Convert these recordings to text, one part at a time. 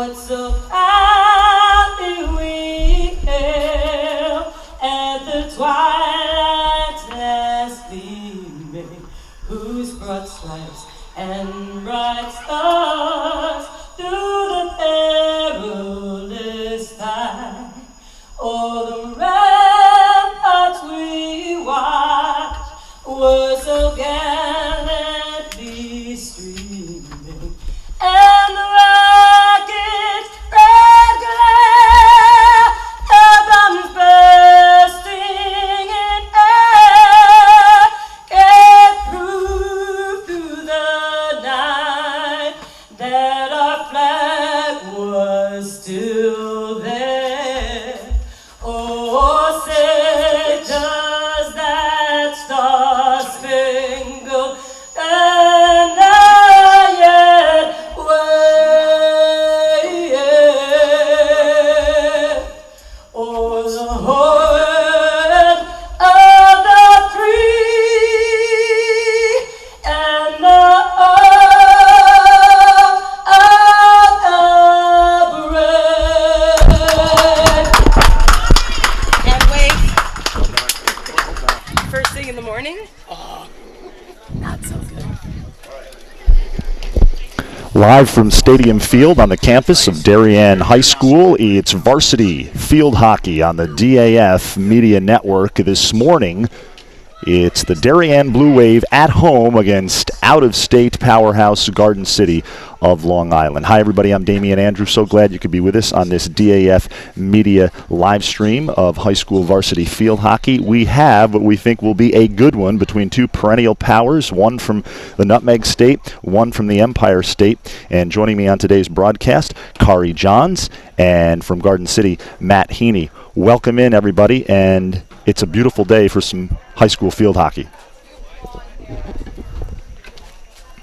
what so proudly we hailed at the twilight's last gleaming, whose broad stripes and bright stars through the perilous tide, o'er the ramparts we watched, were so gallantly streaming, and the rocket's red glare, the bombs bursting in air, gave proof through the night that our flag was still there. Oh, say does that star-spangled banner yet wave o'er the home of the free and the home of the brave. And wait. First thing in the morning? Oh, not so good. Live from Stadium Field on the campus of Darien High School, it's varsity field hockey on the DAF Media Network. This morning, it's the Darien Blue Wave at home against out-of-state powerhouse Garden City of Long Island. Hi, everybody. I'm Damian Andrews. So glad you could be with us on this DAF Media live stream of high school varsity field hockey. We have what we think will be a good one between two perennial powers, one from the Nutmeg State, one from the Empire State. And joining me on today's broadcast, Kari Johns, and from Garden City, Matt Heaney. Welcome in, everybody, and it's a beautiful day for some high school field hockey.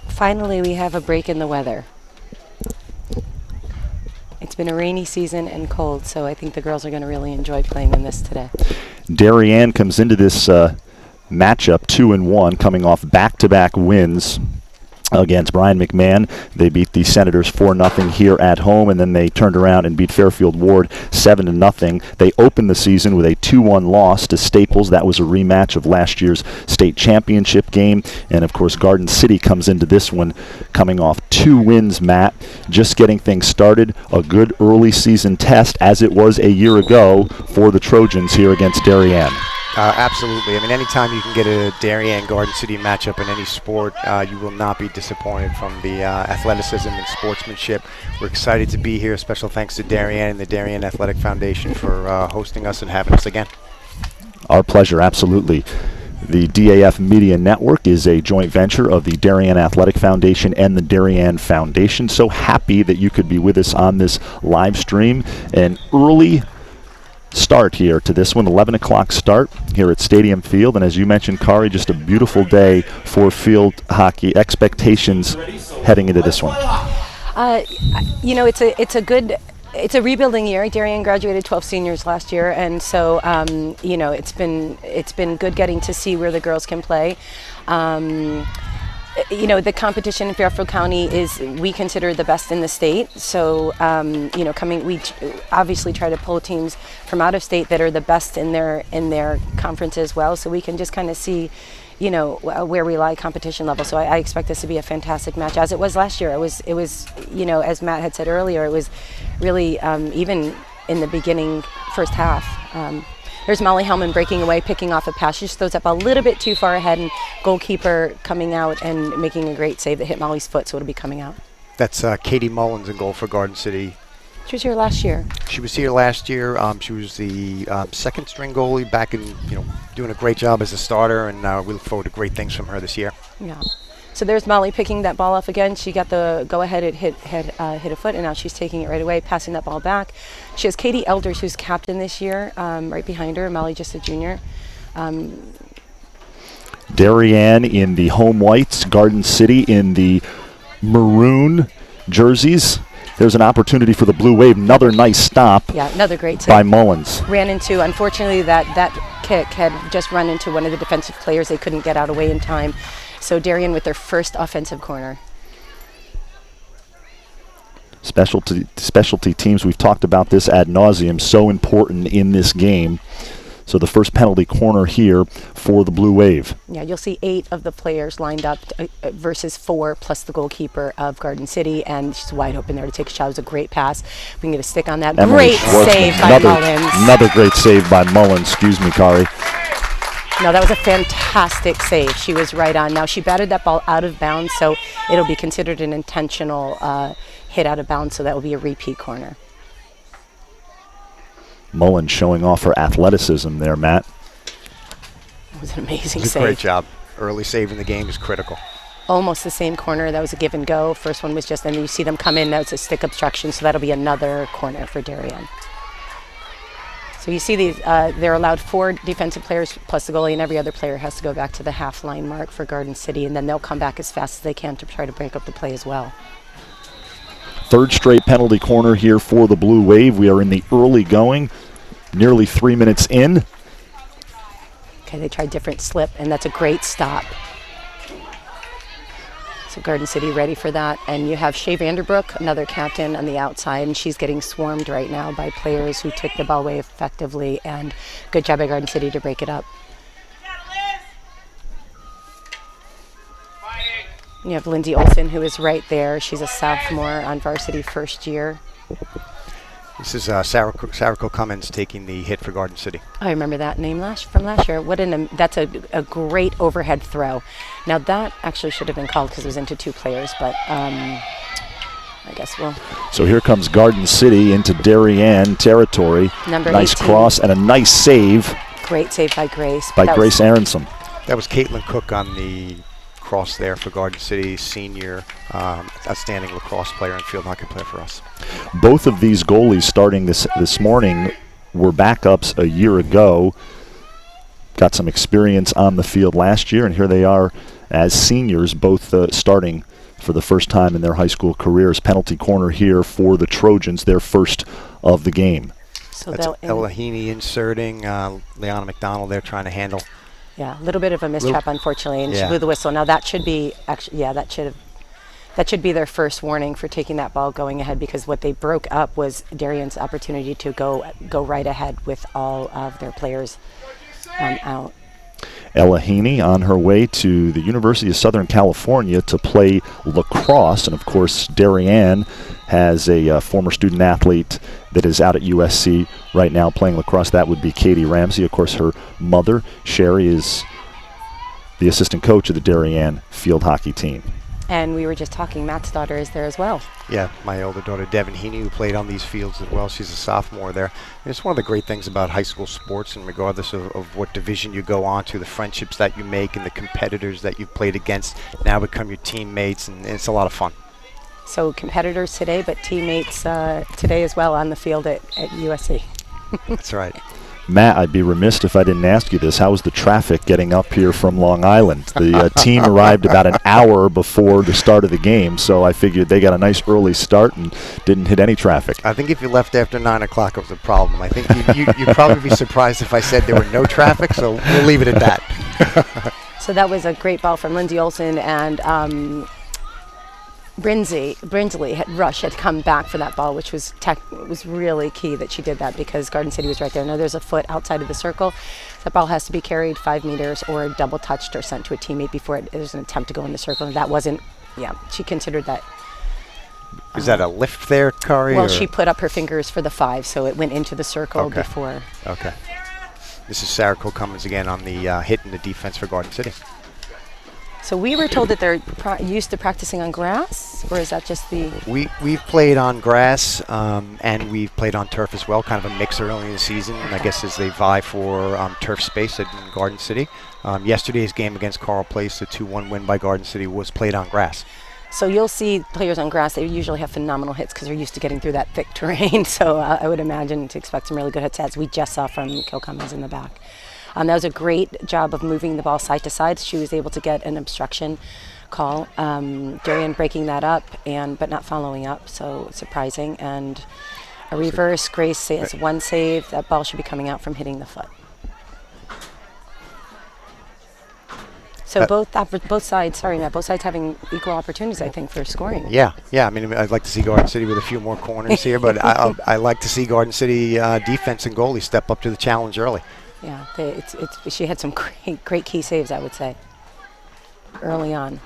Finally, we have a break in the weather. It's been a rainy season and cold, so I think the girls are going to really enjoy playing in this today. Darien comes into this matchup 2-1, coming off back-to-back wins against Brian McMahon. They beat the Senators 4-0 here at home, and then they turned around and beat Fairfield Ward 7-0. They opened the season with a 2-1 loss to Staples. That was a rematch of last year's state championship game. And, of course, Garden City comes into this one coming off 2 wins, Matt. Just getting things started. A good early season test, as it was a year ago for the Trojans here against Darien. Absolutely. I mean, anytime you can get a Darien-Garden City matchup in any sport, you will not be disappointed from the athleticism and sportsmanship. We're excited to be here. Special thanks to Darien and the Darien Athletic Foundation for hosting us and having us again. Our pleasure, absolutely. The DAF Media Network is a joint venture of the Darien Athletic Foundation and the Darien Foundation. So happy that you could be with us on this live stream. An early start here to this one, 11 o'clock start here at Stadium Field. And as you mentioned, Kari, just a beautiful day for field hockey. Expectations heading into this one. You know, it's a rebuilding year. Darien graduated 12 seniors last year, and so you know, it's been good getting to see where the girls can play. You know, the competition in Fairfield County is, we consider, the best in the state. So, you know, we obviously try to pull teams from out of state that are the best in their conference as well. So we can just kind of see, you know, where we lie competition level. So I expect this to be a fantastic match, as it was last year. It was, you know, as Matt had said earlier, it was really even in the beginning first half. There's Molly Hellman breaking away, picking off a pass. She just throws up a little bit too far ahead, and goalkeeper coming out and making a great save that hit Molly's foot, so it'll be coming out. That's Katie Mullins in goal for Garden City. She was here last year. She was here last year. She was the second string goalie back in, you know, doing a great job as a starter, and we look forward to great things from her this year. Yeah. So there's Molly picking that ball off again. She got the go-ahead, it hit a foot, and now she's taking it right away, passing that ball back. She has Katie Elders, who's captain this year, right behind her. Molly just a junior. Darien in the home whites, Garden City in the maroon jerseys. There's an opportunity for the Blue Wave. Another nice stop. Yeah, another great save by Mullins. Ran into, unfortunately, that kick had just run into one of the defensive players. They couldn't get out away in time. So Darien with their first offensive corner. Specialty teams, we've talked about this ad nauseum, so important in this game. So the first penalty corner here for the Blue Wave. Yeah, you'll see 8 of the players lined up versus 4 plus the goalkeeper of Garden City, and she's wide open there to take a shot. It was a great pass. We can get a stick on that. Emily Great Schwartzman. save by Mullins. Another great save by Mullins. Excuse me, Kari. No, that was a fantastic save. She was right on. Now, she batted that ball out of bounds, so it'll be considered an intentional hit out of bounds, so that will be a repeat corner. Mullins showing off her athleticism there, Matt. It was an amazing It was a save. great job. Early save in the game is critical. Almost the same corner. That was a give and go. First one was just, and you see them come in. That's a stick obstruction, so that'll be another corner for Darien. So you see these, they're allowed 4 defensive players plus the goalie, and every other player has to go back to the half-line mark for Garden City, and then they'll come back as fast as they can to try to break up the play as well. Third straight penalty corner here for the Blue Wave. We are in the early going, nearly 3 minutes in. Okay, they tried different slip, and that's a great stop. So Garden City ready for that. And you have Shea Vanderbrook, another captain on the outside, and she's getting swarmed right now by players who took the ball away effectively, and good job by Garden City to break it up. You have Lindsay Olson, who is right there. She's a sophomore on varsity first year. This is Sarako Cummins taking the hit for Garden City. I remember that name from last year. That's a great overhead throw. Now that actually should have been called because it was into 2 players, but I guess we'll. So here comes Garden City into Darien territory. Number nice 18. Cross and a nice save. Great save by Grace. By Grace Aronson. That was Caitlin Cook on the cross there for Garden City, senior, outstanding lacrosse player and field hockey player for us. Both of these goalies starting this morning were backups a year ago. Got some experience on the field last year, and here they are as seniors, both starting for the first time in their high school careers. Penalty corner here for the Trojans, their first of the game. So that's Ella Heaney inserting, Leanna McDonald there trying to handle. Yeah, a little bit of a mistrap, unfortunately, and she blew the whistle. Now that should be that should be their first warning for taking that ball going ahead, because what they broke up was Darien's opportunity to go right ahead with all of their players out. Ella Heaney on her way to the University of Southern California to play lacrosse, and of course Darien has a former student athlete that is out at USC right now playing lacrosse. That would be Katie Ramsey. Of course, her mother, Sherry, is the assistant coach of the Darien field hockey team. And we were just talking, Matt's daughter is there as well. Yeah, my older daughter, Devin Heaney, who played on these fields as well. She's a sophomore there. And it's one of the great things about high school sports, and regardless of what division you go on to, the friendships that you make and the competitors that you've played against now become your teammates, and it's a lot of fun. So competitors today, but teammates today as well on the field at USC. That's right. Matt, I'd be remiss if I didn't ask you this. How was the traffic getting up here from Long Island? The team arrived about an hour before the start of the game, so I figured they got a nice early start and didn't hit any traffic. I think if you left after 9 o'clock, it was a problem. I think you'd probably be surprised if I said there were no traffic, so we'll leave it at that. So that was a great ball from Lindsay Olson, and Brinsley had come back for that ball, which was really key that she did that, because Garden City was right there. Now there's a foot outside of the circle. That ball has to be carried 5 meters or double touched or sent to a teammate before there's an attempt to go in the circle. And that wasn't, she considered that. Is that a lift there, Kari? Well, she put up her fingers for the 5, so it went into the circle before. Okay. This is Sarako Cummins again on the hit in the defense for Garden City. So we were told that they're used to practicing on grass, or is that just the... We've played on grass, and we've played on turf as well, kind of a mix early in the season, and I guess as they vie for turf space in Garden City. Yesterday's game against Carl Place, the 2-1 win by Garden City, was played on grass. So you'll see players on grass, they usually have phenomenal hits because they're used to getting through that thick terrain, so I would imagine to expect some really good hits, as we just saw from Kil Cummins in the back. That was a great job of moving the ball side to side. She was able to get an obstruction call. Darien breaking that up, but not following up, so surprising. And a reverse. Grace has 1 save. That ball should be coming out from hitting the foot. So both sides, sorry Matt, both sides having equal opportunities, I think, for scoring. Yeah. I mean, I'd like to see Garden City with a few more corners here, but I like to see Garden City defense and goalie step up to the challenge early. Yeah, she had some great key saves, I would say, early on.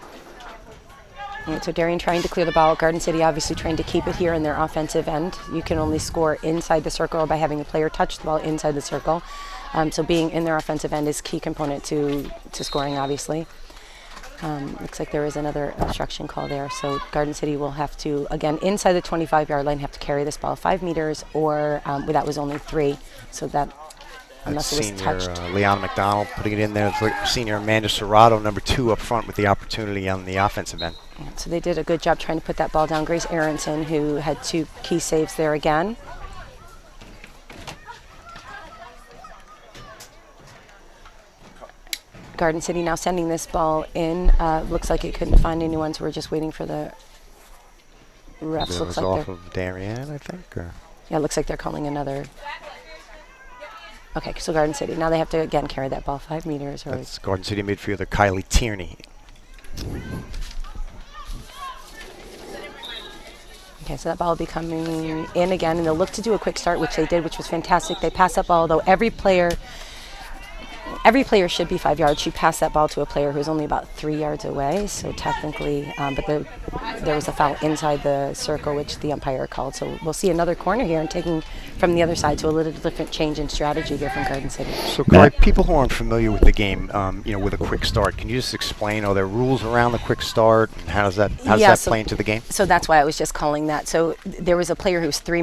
And so Darien trying to clear the ball. Garden City obviously trying to keep it here in their offensive end. You can only score inside the circle by having a player touch the ball inside the circle. So being in their offensive end is a key component to scoring, obviously. Looks like there is another obstruction call there. So Garden City will have to, again, inside the 25-yard line, have to carry this ball 5 meters, or that was only 3. So that, unless it was touched. Leon McDonald putting it in there. It's like senior Amanda Serrato, number 2 up front with the opportunity on the offensive end. So they did a good job trying to put that ball down. Grace Aronson, who had 2 key saves there again. Garden City now sending this ball in. Looks like it couldn't find anyone, so we're just waiting for the refs. It looks was like off they're, of Darien, I think. Or? Yeah, it looks like they're calling another. Okay, so Garden City. Now they have to, again, carry that ball 5 meters. Or That's Garden City midfielder Kylie Tierney. okay, so that ball will be coming in again, and they'll look to do a quick start, which they did, which was fantastic. They passed that ball, though every player should be 5 yards. She passed that ball to a player who was only about 3 yards away, so technically, but there was a foul inside the circle, which the umpire called. So we'll see another corner here and taking from the other side, so a little different change in strategy here from Garden City. So, Clyde, people who aren't familiar with the game, with a quick start, can you just explain, are there rules around the quick start, and how does that play into the game? So that's why I was just calling that. So there was a player who was 3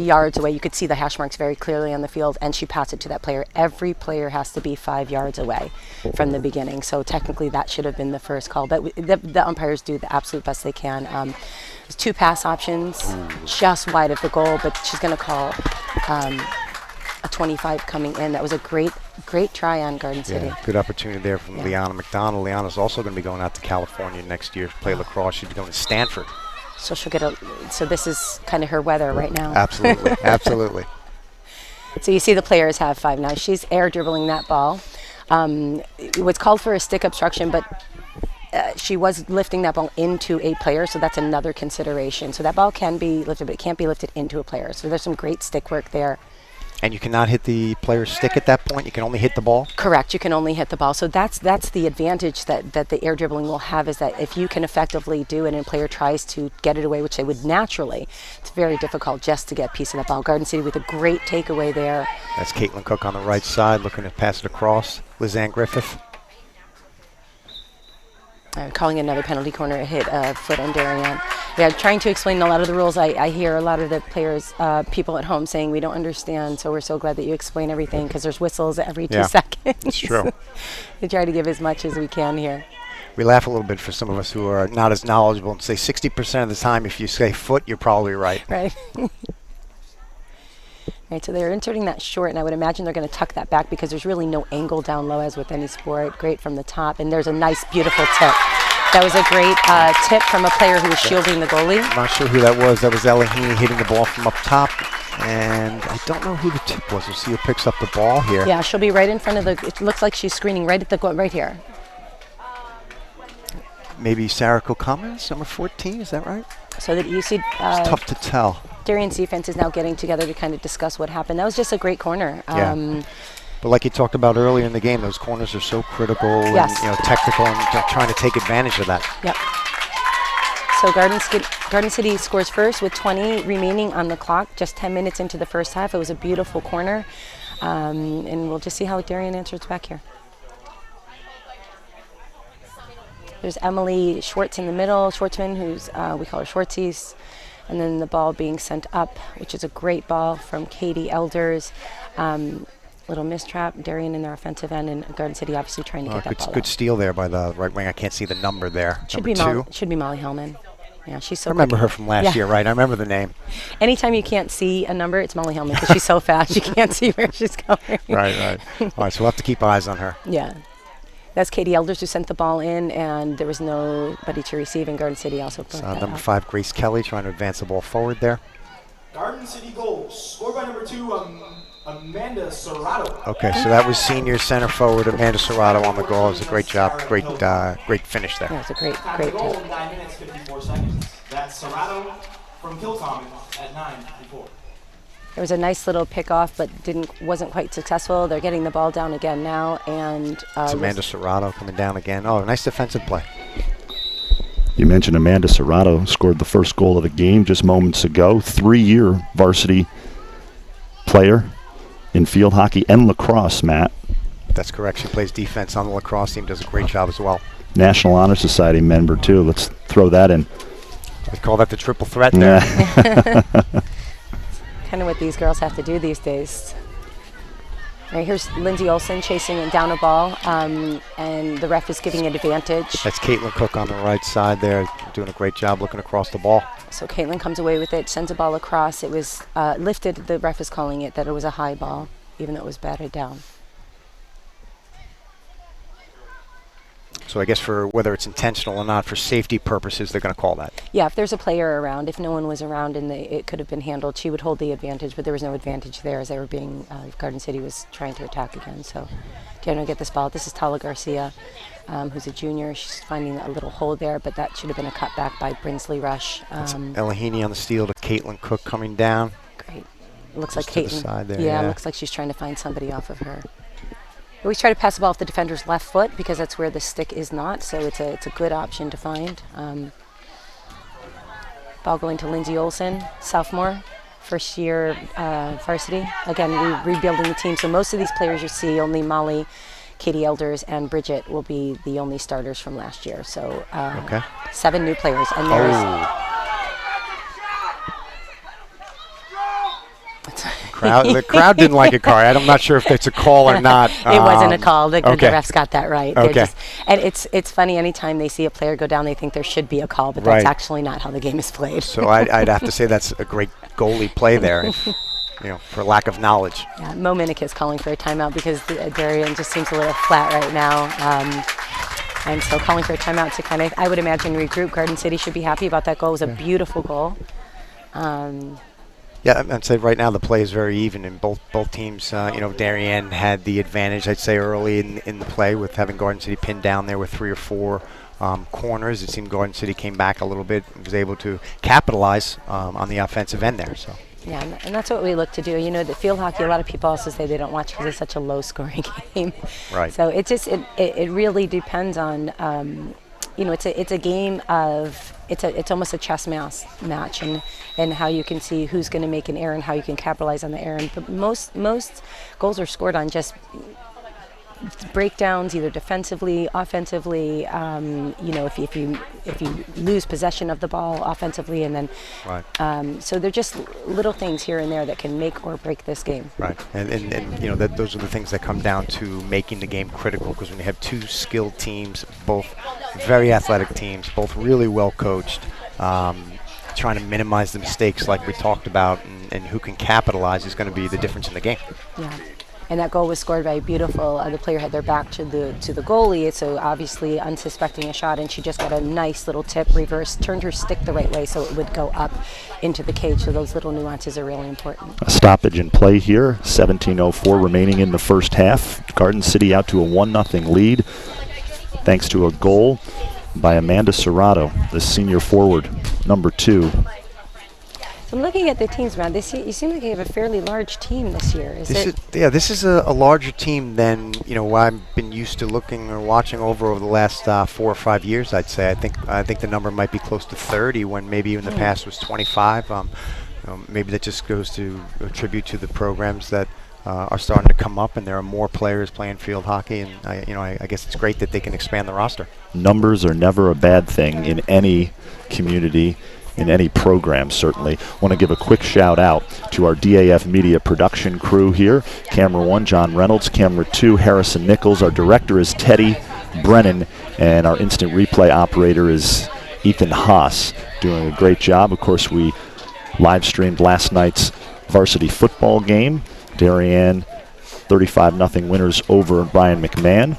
yards away. You could see the hash marks very clearly on the field, and she passed it to that player. Every player has to be 5 yards away from the beginning. So technically that should have been the first call. But the umpires do the absolute best they can. There's 2 pass options, just wide of the goal, but she's going to call a 25 coming in. That was a great try on Garden City. Yeah, good opportunity there from Liana McDonald. Liana's also going to be going out to California next year to play lacrosse. She's going to Stanford. So she'll get so this is kind of her weather right now. Absolutely, absolutely. So you see the players have 5 now. She's air dribbling that ball. It was called for a stick obstruction, but she was lifting that ball into a player, so that's another consideration. So that ball can be lifted, but it can't be lifted into a player. So there's some great stick work there. And you cannot hit the player's stick at that point? You can only hit the ball? Correct. You can only hit the ball. So that's the advantage that the air dribbling will have, is that if you can effectively do it and a player tries to get it away, which they would naturally, it's very difficult just to get a piece of that ball. Garden City with a great takeaway there. That's Caitlin Cook on the right side looking to pass it across. Lizanne Griffith. Calling another penalty corner, a hit foot on Darien. Yeah, trying to explain a lot of the rules. I hear a lot of the players, people at home saying we don't understand, so we're so glad that you explain everything, because there's whistles every 2 seconds. It's true. We try to give as much as we can here. We laugh a little bit for some of us who are not as knowledgeable and say 60% of the time if you say foot, you're probably right. Right. Right, so they're inserting that short, and I would imagine they're going to tuck that back because there's really no angle down low as with any sport. Great from the top, and there's a nice, beautiful tip. That was a great tip from a player who was shielding the goalie. I'm not sure who that was. That was Ella Heaney hitting the ball from up top, and I don't know who the tip was. We'll see who picks up the ball here. Yeah, she'll be right in front of the, it looks like she's screening right at the goal, right here. Maybe Sarah Kokamans, number 14, is that right? So that you see, it's tough to tell. Darien's defense is now getting together to kind of discuss what happened. That was just a great corner. Yeah. But like you talked about earlier in the game, those corners are so critical and technical, and trying to take advantage of that. Yep. So Garden City scores first with 20 remaining on the clock, just 10 minutes into the first half. It was a beautiful corner, and we'll just see how Darien answers back here. There's Emily Schwartz in the middle, Schwartzman, who's, we call her Schwartzies. And then the ball being sent up, which is a great ball from Katie Elders. Little mistrap, Darien in their offensive end, and Garden City obviously trying to get that ball good steal there by the right wing. I can't see the number there. Should number 2. Should be Molly Hellman. Yeah, she's so I remember quick. her from last year, right? I remember the name. Anytime you can't see a number, it's Molly Hellman, because she's so fast you can't see where she's going. Right. All right, so we'll have to keep eyes on her. Yeah. That's Katie Elders who sent the ball in, and there was nobody to receive, and Garden City also put that number out. 5, Grace Kelly, trying to advance the ball forward there. Garden City goals, scored by number 2, Amanda Serrato. Okay, so that was senior center forward Amanda Serrato on the goal. It was a great job, great finish there. Yeah, it was a great Goal, tip. 9 minutes, 54 seconds. That's Serrato from Kilcommon at 9:54. There was a nice little pickoff, but wasn't quite successful. They're getting the ball down again now, and It's Amanda Serrato coming down again. Oh, nice defensive play. You mentioned Amanda Serrato scored the first goal of the game just moments ago. 3-year varsity player in field hockey and lacrosse, Matt. That's correct. She plays defense on the lacrosse team, does a great job as well. National Honor Society member, too. Let's throw that in. We call that the triple threat there. Yeah. kind of what these girls have to do these days. All right, here's Lindsay Olson chasing it down a ball, and the ref is giving an advantage. That's Caitlin Cook on the right side there, doing a great job looking across the ball. So Caitlin comes away with it, sends a ball across. It was lifted. The ref is calling it that it was a high ball, even though it was batted down. So I guess for whether it's intentional or not, for safety purposes, they're going to call that. Yeah, if there's a player around, if no one was around and it could have been handled, she would hold the advantage, but there was no advantage there as they were being, Garden City was trying to attack again. So Diana will get this ball. This is Tala Garcia, who's a junior. She's finding a little hole there, but that should have been a cutback by Brinsley Rush. Elahini on the steal to Caitlin Cook coming down. Great. It looks Just like to the Caitlin. side there, Yeah, yeah. it looks like she's trying to find somebody off of her. We always try to pass the ball off the defender's left foot because that's where the stick is not, so it's a good option to find. Ball going to Lindsay Olson, sophomore, first year varsity. Again, we're rebuilding the team, so most of these players you see, only Molly, Katie Elders, and Bridget will be the only starters from last year. So Okay. 7 new players, and there's The crowd didn't like it, Kari. I'm not sure if it's a call or not. It wasn't a call. The okay. refs got that right. They're Okay. And it's funny, anytime they see a player go down, they think there should be a call, but that's Right. actually not how the game is played. So I'd have to say that's a great goalie play there, for lack of knowledge. Yeah, Mo Minnick is calling for a timeout because Darien just seems a little flat right now. And so calling for a timeout to kind of, I would imagine, regroup. Garden City should be happy about that goal. It was a beautiful goal. Yeah, I'd say right now the play is very even, and both teams, Darien had the advantage, I'd say, early in the play with having Garden City pinned down there with 3 or 4 corners. It seemed Garden City came back a little bit and was able to capitalize on the offensive end there. So. Yeah, and that's what we look to do. You know, the field hockey, a lot of people also say they don't watch because it's such a low-scoring game. Right. So it really depends on, it's a game of, it's almost a chess match and how you can see who's going to make an error and how you can capitalize on the error. But most goals are scored on just breakdowns, either defensively, offensively. If you lose possession of the ball offensively, and then Right. so they're just little things here and there that can make or break this game. Right, and those are the things that come down to making the game critical, because when you have 2 skilled teams, both very athletic teams, both really well coached, trying to minimize the mistakes like we talked about, and who can capitalize is going to be the difference in the game. Yeah. And that goal was scored by beautiful. The player had their back to the goalie, so obviously unsuspecting a shot, and she just got a nice little tip, reverse, turned her stick the right way so it would go up into the cage. So those little nuances are really important. A stoppage in play here. 17:04 remaining in the first half. Garden City out to a 1-0 lead, thanks to a goal by Amanda Serrato, the senior forward, number 2. So I'm looking at the teams, man. You seem like you have a fairly large team this year. This is a larger team than what I've been used to looking or watching over the last 4 or 5 years. I'd say. I think the number might be close to 30, when maybe in the past was 25. Maybe that just goes to attribute to the programs that are starting to come up, and there are more players playing field hockey, and I guess it's great that they can expand the roster. Numbers are never a bad thing in any community, in any program, certainly. Want to give a quick shout out to our DAF media production crew here. Camera 1, John Reynolds. Camera 2, Harrison Nichols. Our director is Teddy Brennan, and our instant replay operator is Ethan Haas, doing a great job. Of course, we live streamed last night's varsity football game. Darien 35-0 winners over Brian McMahon.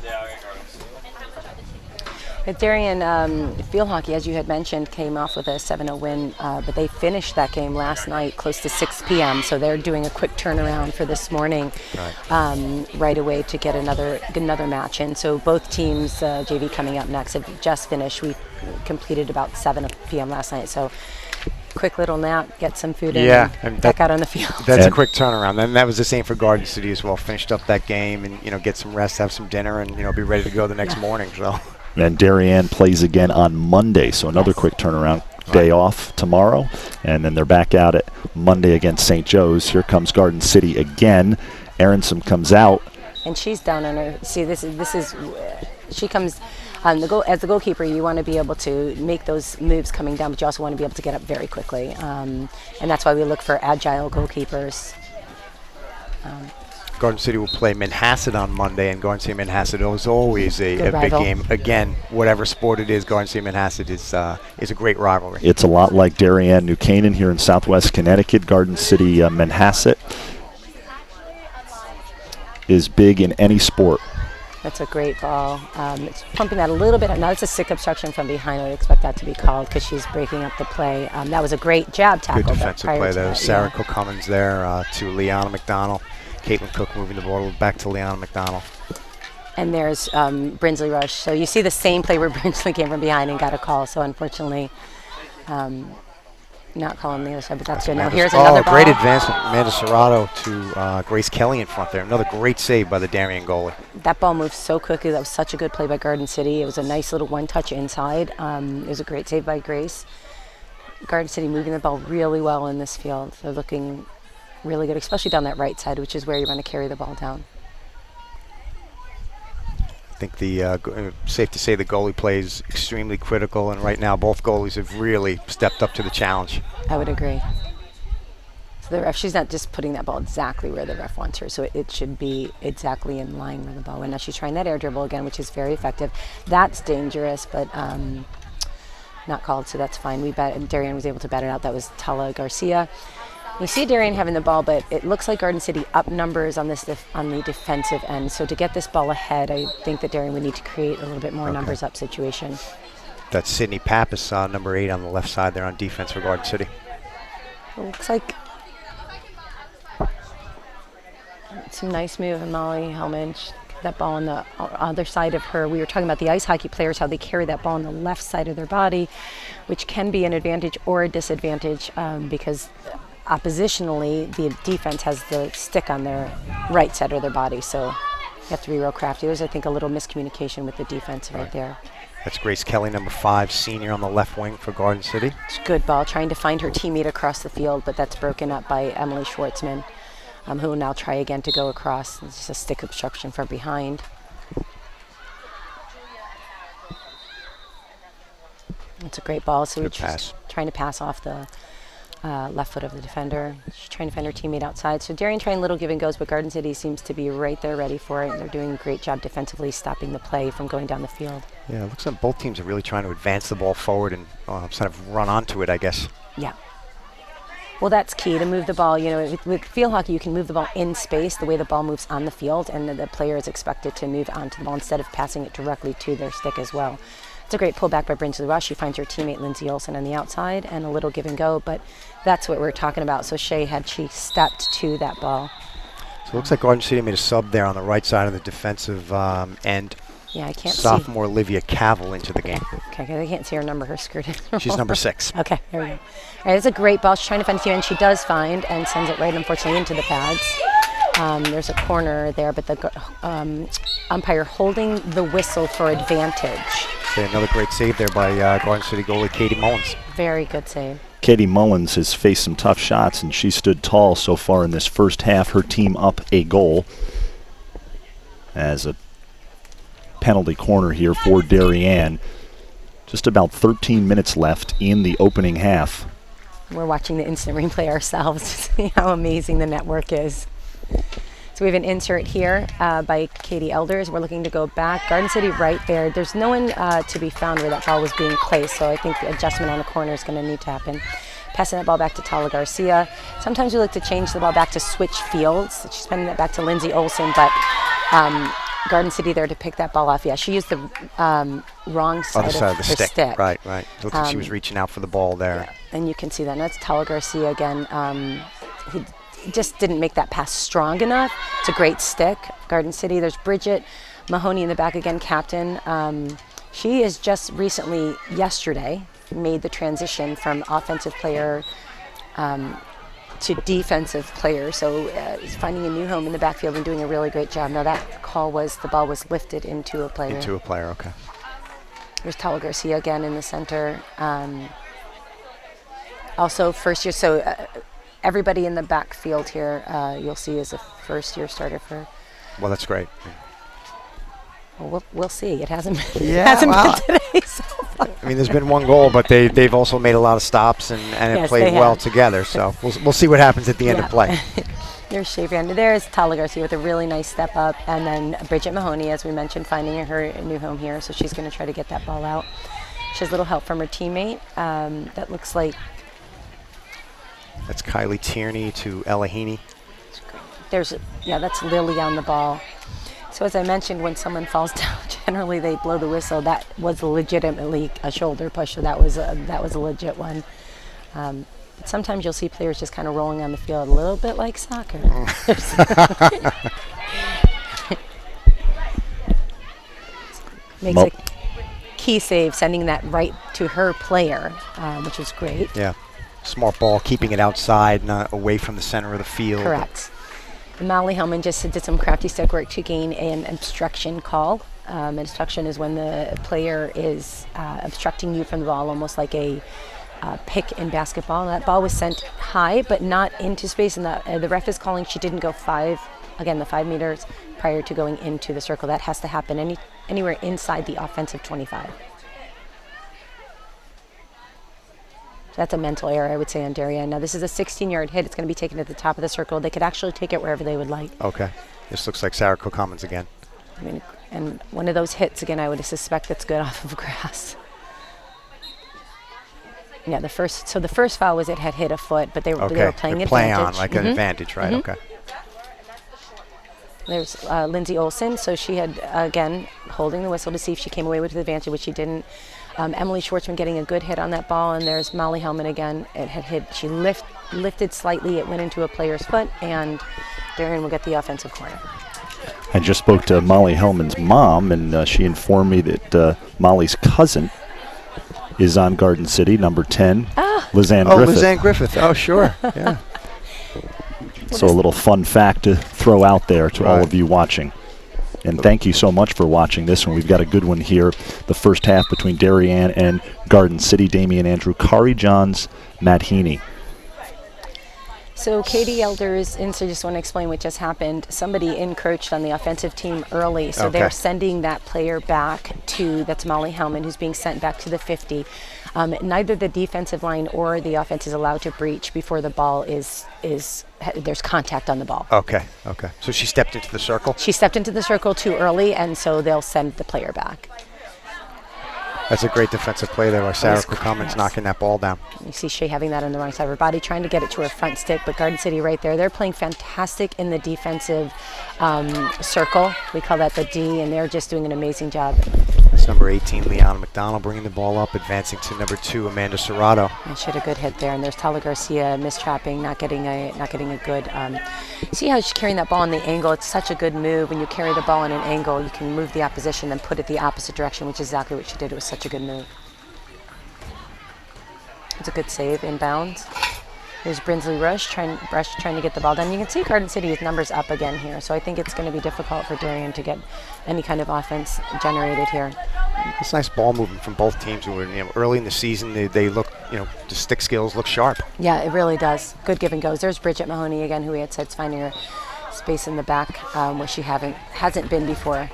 But Darien field hockey, as you had mentioned, came off with a 7-0 win, but they finished that game last night close to 6 p.m. So they're doing a quick turnaround for this morning, right away to get another match in. So both teams, JV coming up next, have just finished. We completed about 7 p.m. last night. So quick little nap, get some food in, and back out on the field. That's a quick turnaround. And that was the same for Garden City as well. Finished up that game and, get some rest, have some dinner, and, be ready to go the next morning. So. And Darien plays again on Monday, so another quick turnaround. Day off tomorrow, and then they're back out at Monday against St. Joe's. Here comes Garden City again. Aronson comes out. And she's down on her. See, this is she comes as the goalkeeper. You want to be able to make those moves coming down, but you also want to be able to get up very quickly. And that's why we look for agile goalkeepers. Garden City will play Manhasset on Monday, and Garden City Manhasset is always a big game. Again, whatever sport it is, Garden City Manhasset is a great rivalry. It's a lot like Darien New Canaan here in Southwest Connecticut. Garden City Manhasset is big in any sport. That's a great ball. It's pumping that a little bit. Now it's a stick obstruction from behind. I would expect that to be called because she's breaking up the play. That was a great jab tackle. Good defensive play there. Sarah Cook Cummins there to Leanna McDonald. Caitlin Cook moving the ball back to Leanna McDonald. And there's Brinsley Rush. So you see the same play where Brinsley came from behind and got a call. So unfortunately, not calling the other side, but that's good. Now here's another ball. Great advancement. Amanda Serrato to Grace Kelly in front there. Another great save by the Darien goalie. That ball moved so quickly. That was such a good play by Garden City. It was a nice little one-touch inside. It was a great save by Grace. Garden City moving the ball really well in this field. They're looking really good, especially down that right side, which is where you want to carry the ball down. I think safe to say the goalie play is extremely critical, and right now both goalies have really stepped up to the challenge. I would agree. So the ref, she's not just putting that ball exactly where the ref wants her, so it should be exactly in line where the ball went. Now she's trying that air dribble again, which is very effective. That's dangerous, but not called, so that's fine. Darien was able to bat it out. That was Tala Garcia. You see Darien having the ball, but it looks like Garden City up numbers on on the defensive end. So to get this ball ahead, I think that Darien would need to create a little bit more numbers up situation. That's Sydney Pappas, number 8 on the left side there on defense for Garden City. It looks like some nice move in Molly Hellman. That ball on the other side of her. We were talking about the ice hockey players, how they carry that ball on the left side of their body, which can be an advantage or a disadvantage because oppositionally, the defense has the stick on their right side of their body, so you have to be real crafty. There's, I think, a little miscommunication with the defense right there. That's Grace Kelly, number 5, senior on the left wing for Garden City. It's a good ball, trying to find her teammate across the field, but that's broken up by Emily Schwartzman, who will now try again to go across. It's just a stick obstruction from behind. It's a great ball, so we're just trying to pass off the left foot of the defender. She's trying to find her teammate outside. So Darien trying little give and goes, but Garden City seems to be right there ready for it. They're doing a great job defensively, stopping the play from going down the field. Yeah, it looks like both teams are really trying to advance the ball forward and sort of run onto it, I guess. Yeah. Well, that's key to move the ball. With field hockey, you can move the ball in space the way the ball moves on the field, and the player is expected to move onto the ball instead of passing it directly to their stick as well. It's a great pullback by Brinsley Rush. She finds her teammate Lindsay Olsen on the outside and a little give and go, but that's what we're talking about. So Shea, had she stepped to that ball. So it looks like Garden City made a sub there on the right side of the defensive end. Yeah, I can't see. Sophomore Olivia Cavill into the game. Okay, I can't see her number, her skirt. She's number 6. Okay, there we go. All right, it's a great ball. She's trying to find a teammate, and she does find and sends it right, unfortunately, into the pads. There's a corner there, but the umpire holding the whistle for advantage. Okay, another great save there by Garden City goalie Katie Mullins. Very good save. Katie Mullins has faced some tough shots, and she stood tall so far in this first half. Her team up a goal as a penalty corner here for Darien. Just about 13 minutes left in the opening half. We're watching the instant replay ourselves to see how amazing the network is. So we have an insert here by Katie Elders. We're looking to go back. Garden City right there. There's no one to be found where that ball was being placed, so I think the adjustment on the corner is going to need to happen. Passing that ball back to Tala Garcia. Sometimes we like to change the ball back to switch fields. She's sending that back to Lindsay Olsen, but Garden City there to pick that ball off. Yeah, she used the wrong side, Other side of her the stick. Right. Looked like she was Um, reaching out for the ball there. Yeah, and you can see that. And that's Tala Garcia again. Who just didn't make that pass strong enough. It's a great stick. Garden City. There's Bridget Mahoney in the back again, captain. She has just recently, yesterday, made the transition from offensive player to defensive player. So finding a new home in the backfield and doing a really great job. Now that call was the ball was lifted into a player. Into a player, okay. There's Tala Garcia again in the center. Also first year, so everybody in the backfield here you'll see is a first year starter for. Well, that's great. Well, we'll see. It hasn't been, Yeah, it hasn't well, been today. So far. I mean, there's been one goal, but they've also made a lot of stops and Yes, it played they well have. together. So we'll see what happens at the end of play. There's Shavian. There's Tala Garcia with a really nice step up, and then Bridget Mahoney, as we mentioned, finding her new home here. So she's going to try to get that ball out. She has a little help from her teammate. That looks like That's Kylie Tierney to Ella Heaney. that's Lily on the ball. So as I mentioned, when someone falls down, generally they blow the whistle. That was legitimately a shoulder push, so that was a legit one. But sometimes you'll see players just kind of rolling on the field a little bit like soccer. Makes a key save, sending that right to her player, which was great. Yeah. Smart ball, keeping it outside, not away from the center of the field. Correct. And Molly Hellman just did some crafty stick work to gain an obstruction call. Obstruction is when the player is obstructing you from the ball, almost like a pick in basketball. And that ball was sent high, but not into space. And the ref is calling she didn't go the 5 meters prior to going into the circle. That has to happen anywhere inside the offensive 25. That's a mental error, I would say, on Darien. Now, this is a 16-yard hit. It's going to be taken at the top of the circle. They could actually take it wherever they would like. Okay. This looks like Sarah Cook Commons again. I mean, and one of those hits, again, I would suspect that's good off of grass. Yeah, the first foul was it had hit a foot, but they were playing They're advantage. play on like an advantage, right? Okay. There's Lindsay Olson, so she had, again, holding the whistle to see if she came away with the advantage, which she didn't. Emily Schwartzman getting a good hit on that ball, and there's Molly Hellman again. It had hit, she lifted slightly, it went into a player's foot, and Darien will get the offensive corner. I just spoke to Molly Hellman's mom, and she informed me that Molly's cousin is on Garden City, number 10, Lizanne Griffith. Lizanne Griffith. Oh, sure. Yeah. So a little fun fact to throw out there to all of you watching. And thank you so much for watching this one. We've got a good one here. The first half between Darien and Garden City. Damian Andrew, Kari Johns, Matt Heaney. So Katie Elders, and so just want to explain what just happened. Somebody encroached on the offensive team early, so they're sending that player back to, that's Molly Hellman, who's being sent back to the 50. Neither the defensive line or the offense is allowed to breach before the ball there's contact on the ball. Okay. So she stepped into the circle? She stepped into the circle too early, and so they'll send the player back. That's a great defensive play there by Sarah Commons knocking that ball down. You see Shea having that on the wrong side of her body, trying to get it to her front stick, but Garden City right there. They're playing fantastic in the defensive circle. We call that the D, and they're just doing an amazing job. It's number 18, Leona McDonald, bringing the ball up, advancing to number 2, Amanda Serrato. And she had a good hit there, and there's Tala Garcia mistrapping, not getting a good. See how she's carrying that ball in the angle? It's such a good move. When you carry the ball in an angle, you can move the opposition and put it the opposite direction, which is exactly what she did. It was such a good move. It's a good save inbounds. There's Brinsley Rush trying to get the ball done. You can see Garden City's numbers up again here, so I think it's going to be difficult for Darien to get any kind of offense generated here. It's nice ball movement from both teams. Early in the season, they look, the stick skills look sharp. Yeah, it really does. Good give and goes. There's Bridget Mahoney again, who we had said's finding her space in the back where she hasn't been before.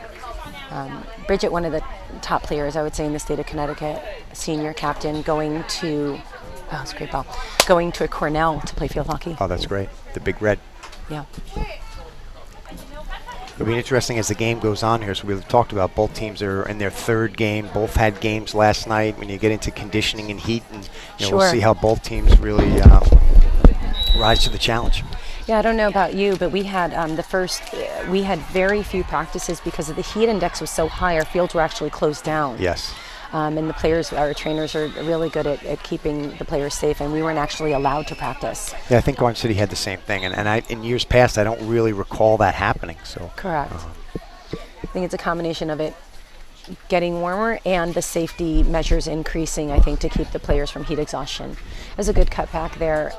Bridget, one of the top players, I would say, in the state of Connecticut, senior captain, going to it's a great ball. Going to a Cornell to play field hockey. Oh, that's great. The Big Red. Yeah. It'll be interesting as the game goes on here. So we've talked about both teams are in their third game. Both had games last night. When you get into conditioning and heat, and we'll see how both teams really rise to the challenge. Yeah, I don't know about you, but we had we had very few practices because the heat index was so high. Our fields were actually closed down. Yes. And the players, our trainers are really good at keeping the players safe, and we weren't actually allowed to practice. Yeah, I think Garden City had the same thing, and in years past, I don't really recall that happening. So. Correct. I think it's a combination of it getting warmer and the safety measures increasing, I think, to keep the players from heat exhaustion. There's a good cutback there.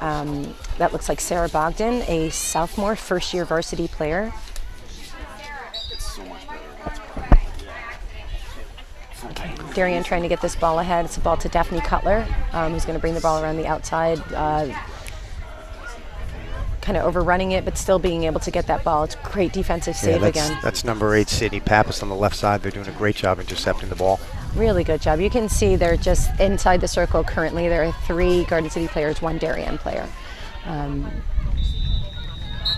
That looks like Sarah Bogdan, a sophomore, first-year varsity player. Okay. Darien trying to get this ball ahead. It's a ball to Daphne Cutler, who's going to bring the ball around the outside. Kind of overrunning it, but still being able to get that ball. It's a great defensive save again. That's number 8, Sydney Pappas on the left side. They're doing a great job intercepting the ball. Really good job. You can see they're just inside the circle currently. There are 3 Garden City players, 1 Darien player. And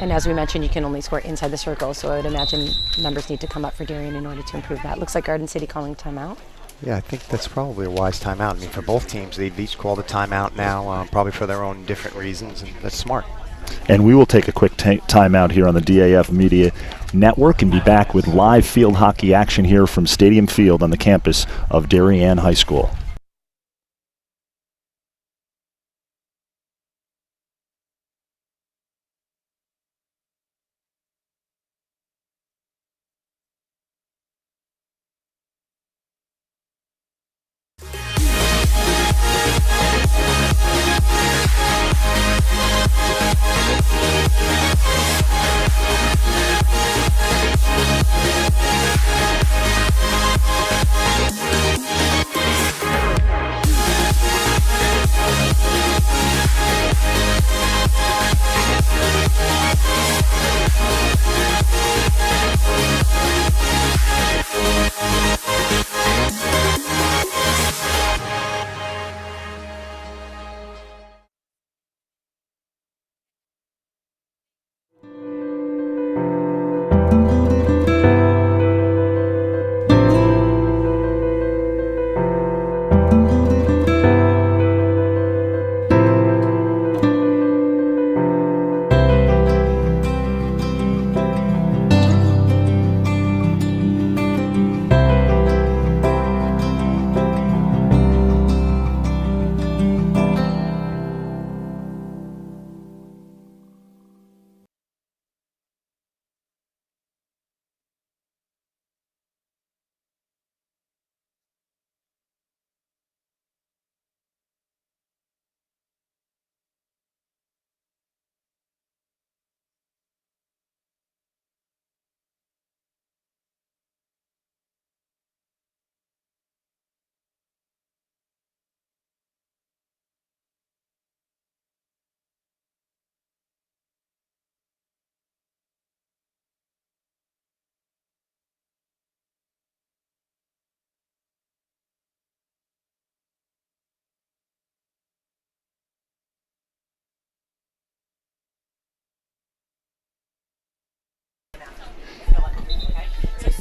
as we mentioned, you can only score inside the circle, so I would imagine numbers need to come up for Darien in order to improve that. Looks like Garden City calling timeout. Yeah, I think that's probably a wise timeout. I mean, for both teams, they've each called a timeout now, probably for their own different reasons, and that's smart. And we will take a quick timeout here on the DAF Media Network and be back with live field hockey action here from Stadium Field on the campus of Darien High School.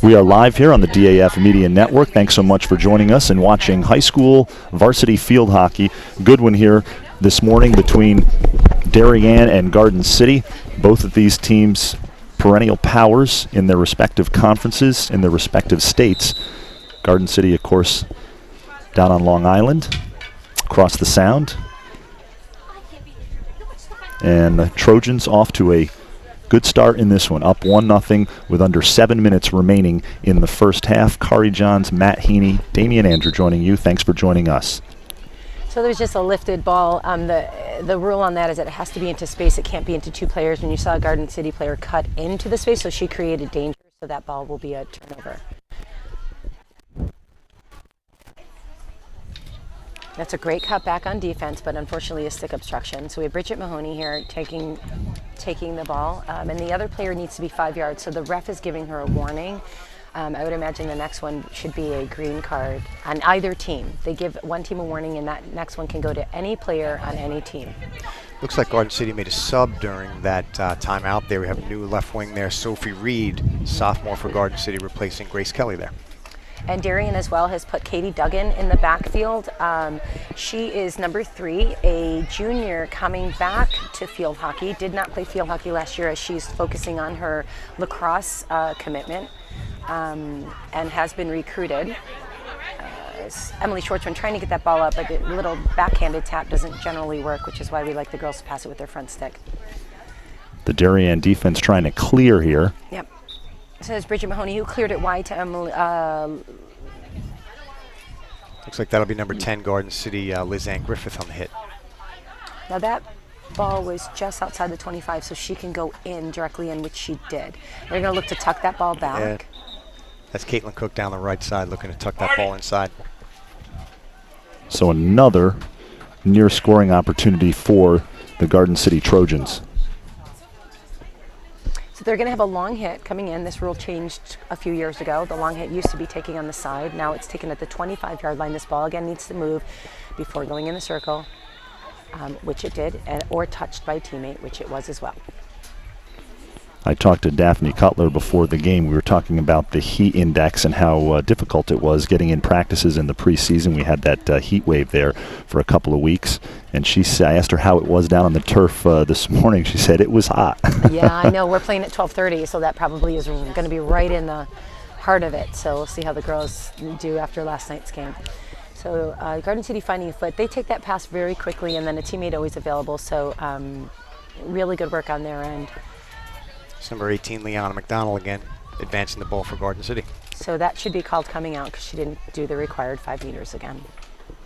We are live here on the DAF Media Network. Thanks so much for joining us and watching high school varsity field hockey. Good one here this morning between Darien and Garden City. Both of these teams perennial powers in their respective conferences, in their respective states. Garden City, of course, down on Long Island, across the Sound. And the Trojans off to a good start in this one, up 1-0 with under 7 minutes remaining in the first half. Kari Johns, Matt Heaney, Damian Andrew joining you. Thanks for joining us. So there's just a lifted ball. The rule on that is that it has to be into space. It can't be into 2 players. And you saw a Garden City player cut into the space, so she created danger. So that ball will be a turnover. That's a great cut back on defense, but unfortunately a stick obstruction. So we have Bridget Mahoney here taking the ball, and the other player needs to be 5 yards. So the ref is giving her a warning. I would imagine the next one should be a green card on either team. They give one team a warning, and that next one can go to any player on any team. Looks like Garden City made a sub during that timeout there. We have a new left wing there, Sophie Reed, sophomore for Garden City, replacing Grace Kelly there. And Darien as well has put Katie Duggan in the backfield. She is number 3, a junior coming back to field hockey. Did not play field hockey last year as she's focusing on her lacrosse commitment and has been recruited. Emily Schwartzman trying to get that ball up, but the little backhanded tap doesn't generally work, which is why we like the girls to pass it with their front stick. The Darien defense trying to clear here. Yep. So there's Bridget Mahoney, who cleared it wide to Emily. Looks like that'll be number 10, Garden City, Liz Ann Griffith on the hit. Now that ball was just outside the 25, so she can go in, directly in, which she did. They're going to look to tuck that ball back. Yeah. That's Caitlin Cook down the right side, looking to tuck that ball inside. So another near scoring opportunity for the Garden City Trojans. So they're going to have a long hit coming in. This rule changed a few years ago. The long hit used to be taken on the side. Now it's taken at the 25-yard line. This ball again needs to move before going in the circle, which it did, or touched by a teammate, which it was as well. I talked to Daphne Cutler before the game. We were talking about the heat index and how difficult it was getting in practices in the preseason. We had that heat wave there for a couple of weeks. And I asked her how it was down on the turf this morning. She said it was hot. Yeah, I know. We're playing at 12:30, so that probably is going to be right in the heart of it. So we'll see how the girls do after last night's game. So Garden City finding a foot. They take that pass very quickly, and then a teammate always available. So really good work on their end. It's number 18, Leanna McDonald again, advancing the ball for Garden City. So that should be called coming out because she didn't do the required 5 meters again,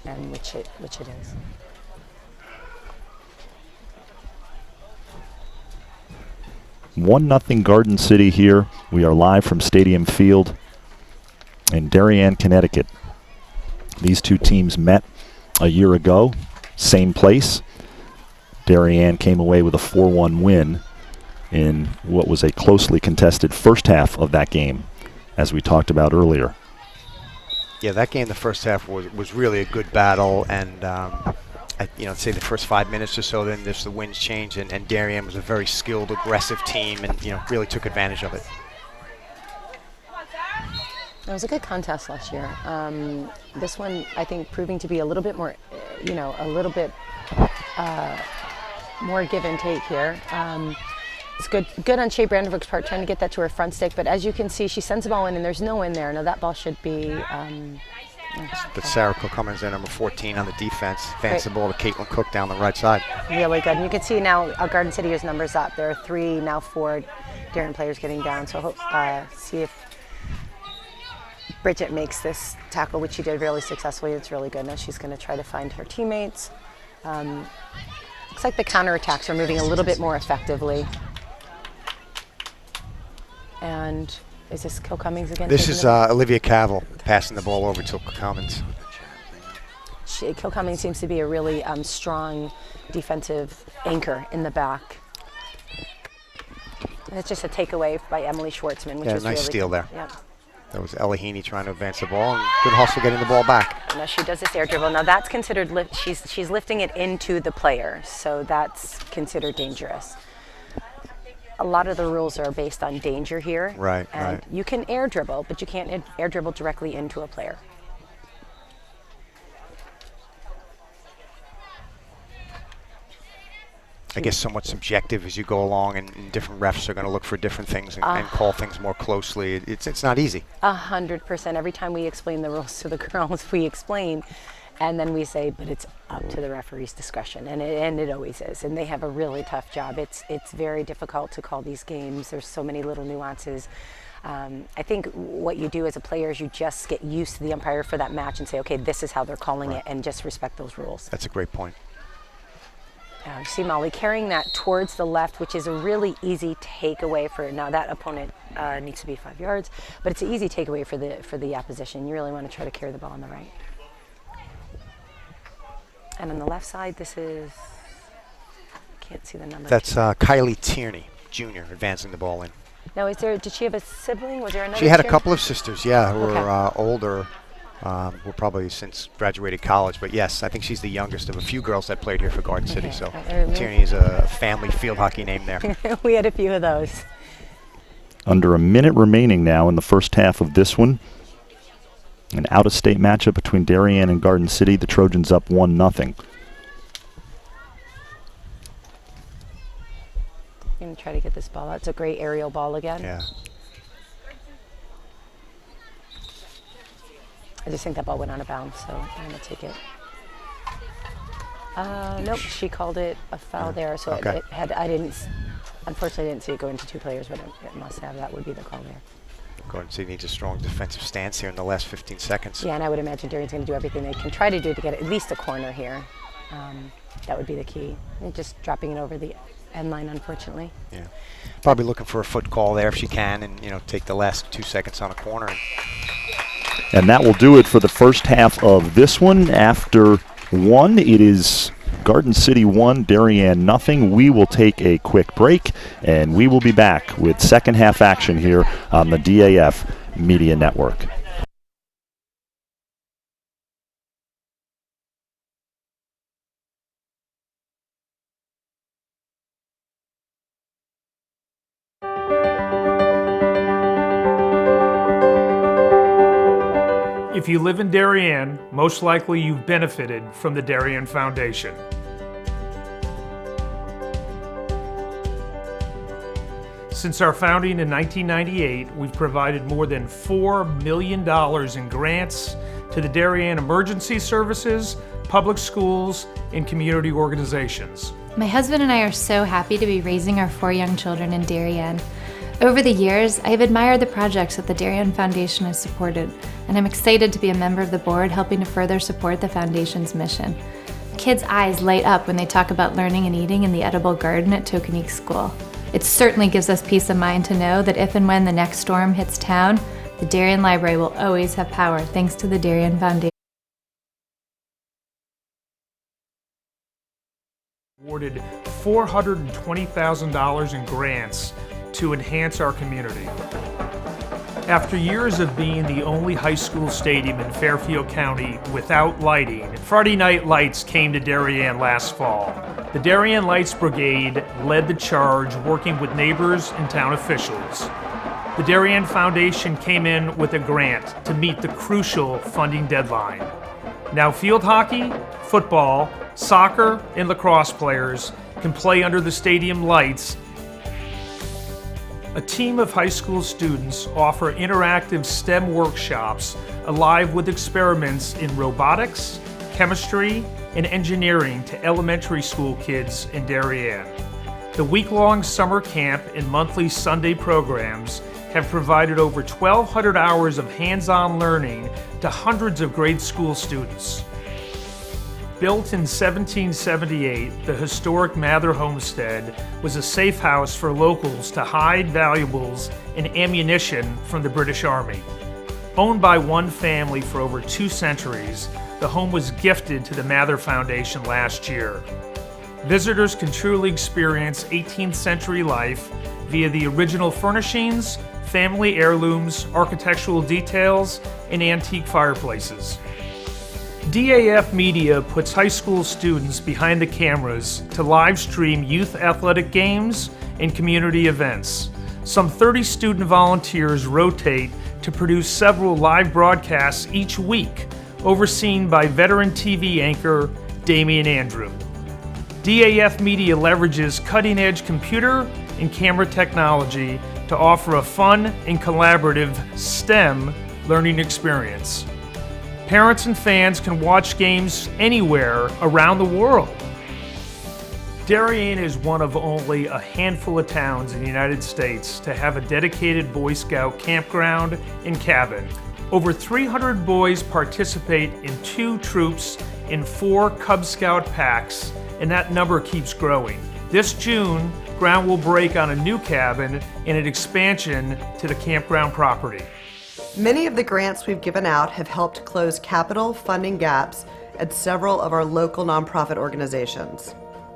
and which it is. One nothing Garden City here. We are live from Stadium Field in Darien, Connecticut. These two teams met a year ago, same place. Darien came away with a 4-1 win in what was a closely contested first half of that game, as we talked about earlier. Yeah, that game, the first half was really a good battle, and I'd say the first 5 minutes or so, then the winds changed, and Darien was a very skilled, aggressive team, and really took advantage of it. It was a good contest last year. This one, I think, proving to be a little bit more, a little bit more give and take here. It's good on Shea Brandenburg's part, trying to get that to her front stick. But as you can see, she sends the ball in, and there's no in there. Now that ball should be. But Sarah Cook Cummins there, number 14 on the defense, advance the ball to Caitlin Cook down the right side. Really good. And you can see now Garden City has numbers up. There are 3, now 4 Darien players getting down. So see if Bridget makes this tackle, which she did really successfully. It's really good. Now she's going to try to find her teammates. Looks like the counterattacks are moving a little bit more effectively. And is this Kill Cummings again? This is Olivia Cavill passing the ball over to Cummins. Kill Cummings seems to be a really strong defensive anchor in the back. And it's just a takeaway by Emily Schwartzman, which was nice really steal there. Yep. That was Ella Heaney trying to advance the ball, and good hustle getting the ball back. Now she does this air dribble. Now that's considered she's lifting it into the player, so that's considered dangerous. A lot of the rules are based on danger here. Right, and right. you can air dribble, but you can't air dribble directly into a player. I guess somewhat subjective as you go along, and different refs are going to look for different things and call things more closely. It's not easy. 100%. Every time we explain the rules to the girls, we explain, and then we say, but it's up to the referee's discretion, and it always is. And they have a really tough job. It's very difficult to call these games. There's so many little nuances. I think what you do as a player is you just get used to the umpire for that match and say, okay, this is how they're calling it, and just respect those rules. That's a great point. You see Molly carrying that towards the left, which is a really easy takeaway for, now that opponent needs to be 5 yards, but it's an easy takeaway for the opposition. You really want to try to carry the ball on the right. And on the left side, this is, can't see the number. That's Kylie Tierney, Jr., advancing the ball in. Now, did she have a sibling? Was there another? She had a Tierney? couple of sisters, yeah, who were older. Were probably since graduated college, but yes, I think she's the youngest of a few girls that played here for Garden City. So Tierney is a family field hockey name there. We had a few of those. Under a minute remaining now in the first half of this one. An out-of-state matchup between Darien and Garden City. The Trojans up 1-0. I'm going to try to get this ball out. It's a great aerial ball again. Yeah. I just think that ball went out of bounds, so I'm going to take it. Nope, she called it a foul there, so Okay. unfortunately I didn't see it go into two players, but it must have. That would be the call there. Garden City needs a strong defensive stance here in the last 15 seconds. Yeah, and I would imagine Darien's going to do everything they can try to do to get at least a corner here. That would be the key. And just dropping it over the end line, unfortunately. Yeah. Probably looking for a foot call there if she can, and take the last 2 seconds on a corner. And that will do it for the first half of this one. After one, it is Garden City 1, Darien nothing. We will take a quick break, and we will be back with second half action here on the DAF Media Network. If you live in Darien, most likely you've benefited from the Darien Foundation. Since our founding in 1998, we've provided more than $4 million in grants to the Darien Emergency Services, public schools, and community organizations. My husband and I are so happy to be raising our 4 young children in Darien. Over the years, I have admired the projects that the Darien Foundation has supported, and I'm excited to be a member of the board helping to further support the Foundation's mission. Kids' eyes light up when they talk about learning and eating in the edible garden at Tokenique School. It certainly gives us peace of mind to know that if and when the next storm hits town, the Darien Library will always have power thanks to the Darien Foundation. Awarded $420,000 in grants to enhance our community. After years of being the only high school stadium in Fairfield County without lighting, Friday Night Lights came to Darien last fall. The Darien Lights Brigade led the charge, working with neighbors and town officials. The Darien Foundation came in with a grant to meet the crucial funding deadline. Now field hockey, football, soccer, and lacrosse players can play under the stadium lights. A team of high school students offer interactive STEM workshops alive with experiments in robotics, chemistry, and engineering to elementary school kids in Darien. The week-long summer camp and monthly Sunday programs have provided over 1,200 hours of hands-on learning to hundreds of grade school students. Built in 1778, the historic Mather Homestead was a safe house for locals to hide valuables and ammunition from the British Army. Owned by one family for over 2 centuries, the home was gifted to the Mather Foundation last year. Visitors can truly experience 18th century life via the original furnishings, family heirlooms, architectural details, and antique fireplaces. DAF Media puts high school students behind the cameras to live stream youth athletic games and community events. Some 30 student volunteers rotate to produce several live broadcasts each week, overseen by veteran TV anchor Damian Andrew. DAF Media leverages cutting-edge computer and camera technology to offer a fun and collaborative STEM learning experience. Parents and fans can watch games anywhere around the world. Darien is one of only a handful of towns in the United States to have a dedicated Boy Scout campground and cabin. Over 300 boys participate in 2 troops and 4 Cub Scout packs, and that number keeps growing. This June, ground will break on a new cabin and an expansion to the campground property. Many of the grants we've given out have helped close capital funding gaps at several of our local nonprofit organizations.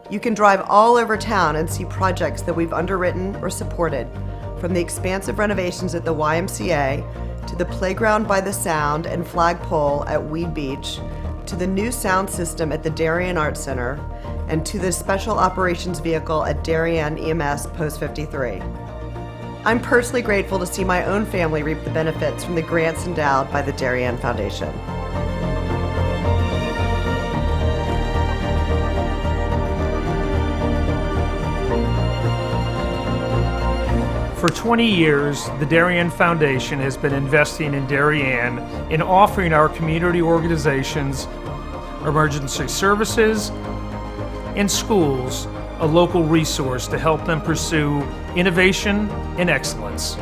You can drive all over town and see projects that we've underwritten or supported, from the expansive renovations at the YMCA, to the playground by the Sound and flagpole at Weed Beach, to the new sound system at the Darien Arts Center, and to the special operations vehicle at Darien EMS Post 53. I'm personally grateful to see my own family reap the benefits from the grants endowed by the Darien Foundation. For 20 years, the Darien Foundation has been investing in Darien in offering our community organizations, emergency services, and schools a local resource to help them pursue innovation and excellence.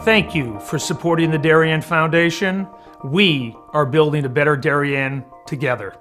Thank you for supporting the Darien Foundation. We are building a better Darien together.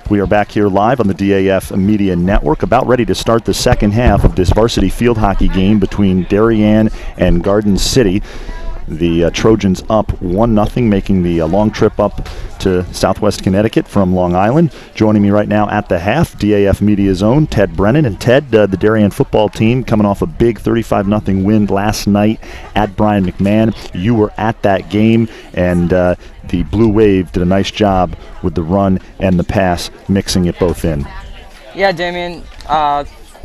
We are back here live on the DAF Media Network, about ready to start the second half of this varsity field hockey game between Darien and Garden City. The Trojans up 1-0, making the long trip up to Southwest Connecticut from Long Island. Joining me right now at the half, DAF Media's own Ted Brennan. And Ted, the Darien football team coming off a big 35-0 win last night at Brian McMahon. You were at that game, and the Blue Wave did a nice job with the run and the pass, mixing it both in. Yeah, Damien.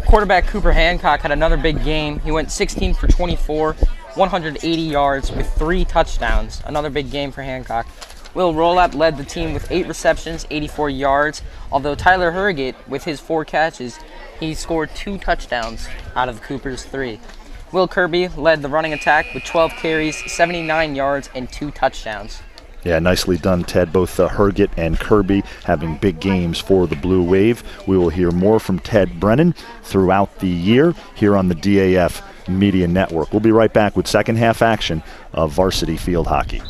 Quarterback Cooper Hancock had another big game. He went 16 for 24, 180 yards with 3 touchdowns. Another big game for Hancock. Will Rolap led the team with 8 receptions, 84 yards, although Tyler Herget, with his 4 catches, he scored 2 touchdowns out of Cooper's 3. Will Kirby led the running attack with 12 carries, 79 yards, and 2 touchdowns. Yeah, nicely done, Ted. Both Herget and Kirby having big games for the Blue Wave. We will hear more from Ted Brennan throughout the year here on the DAF Media Network. We'll be right back with second half action of varsity field hockey.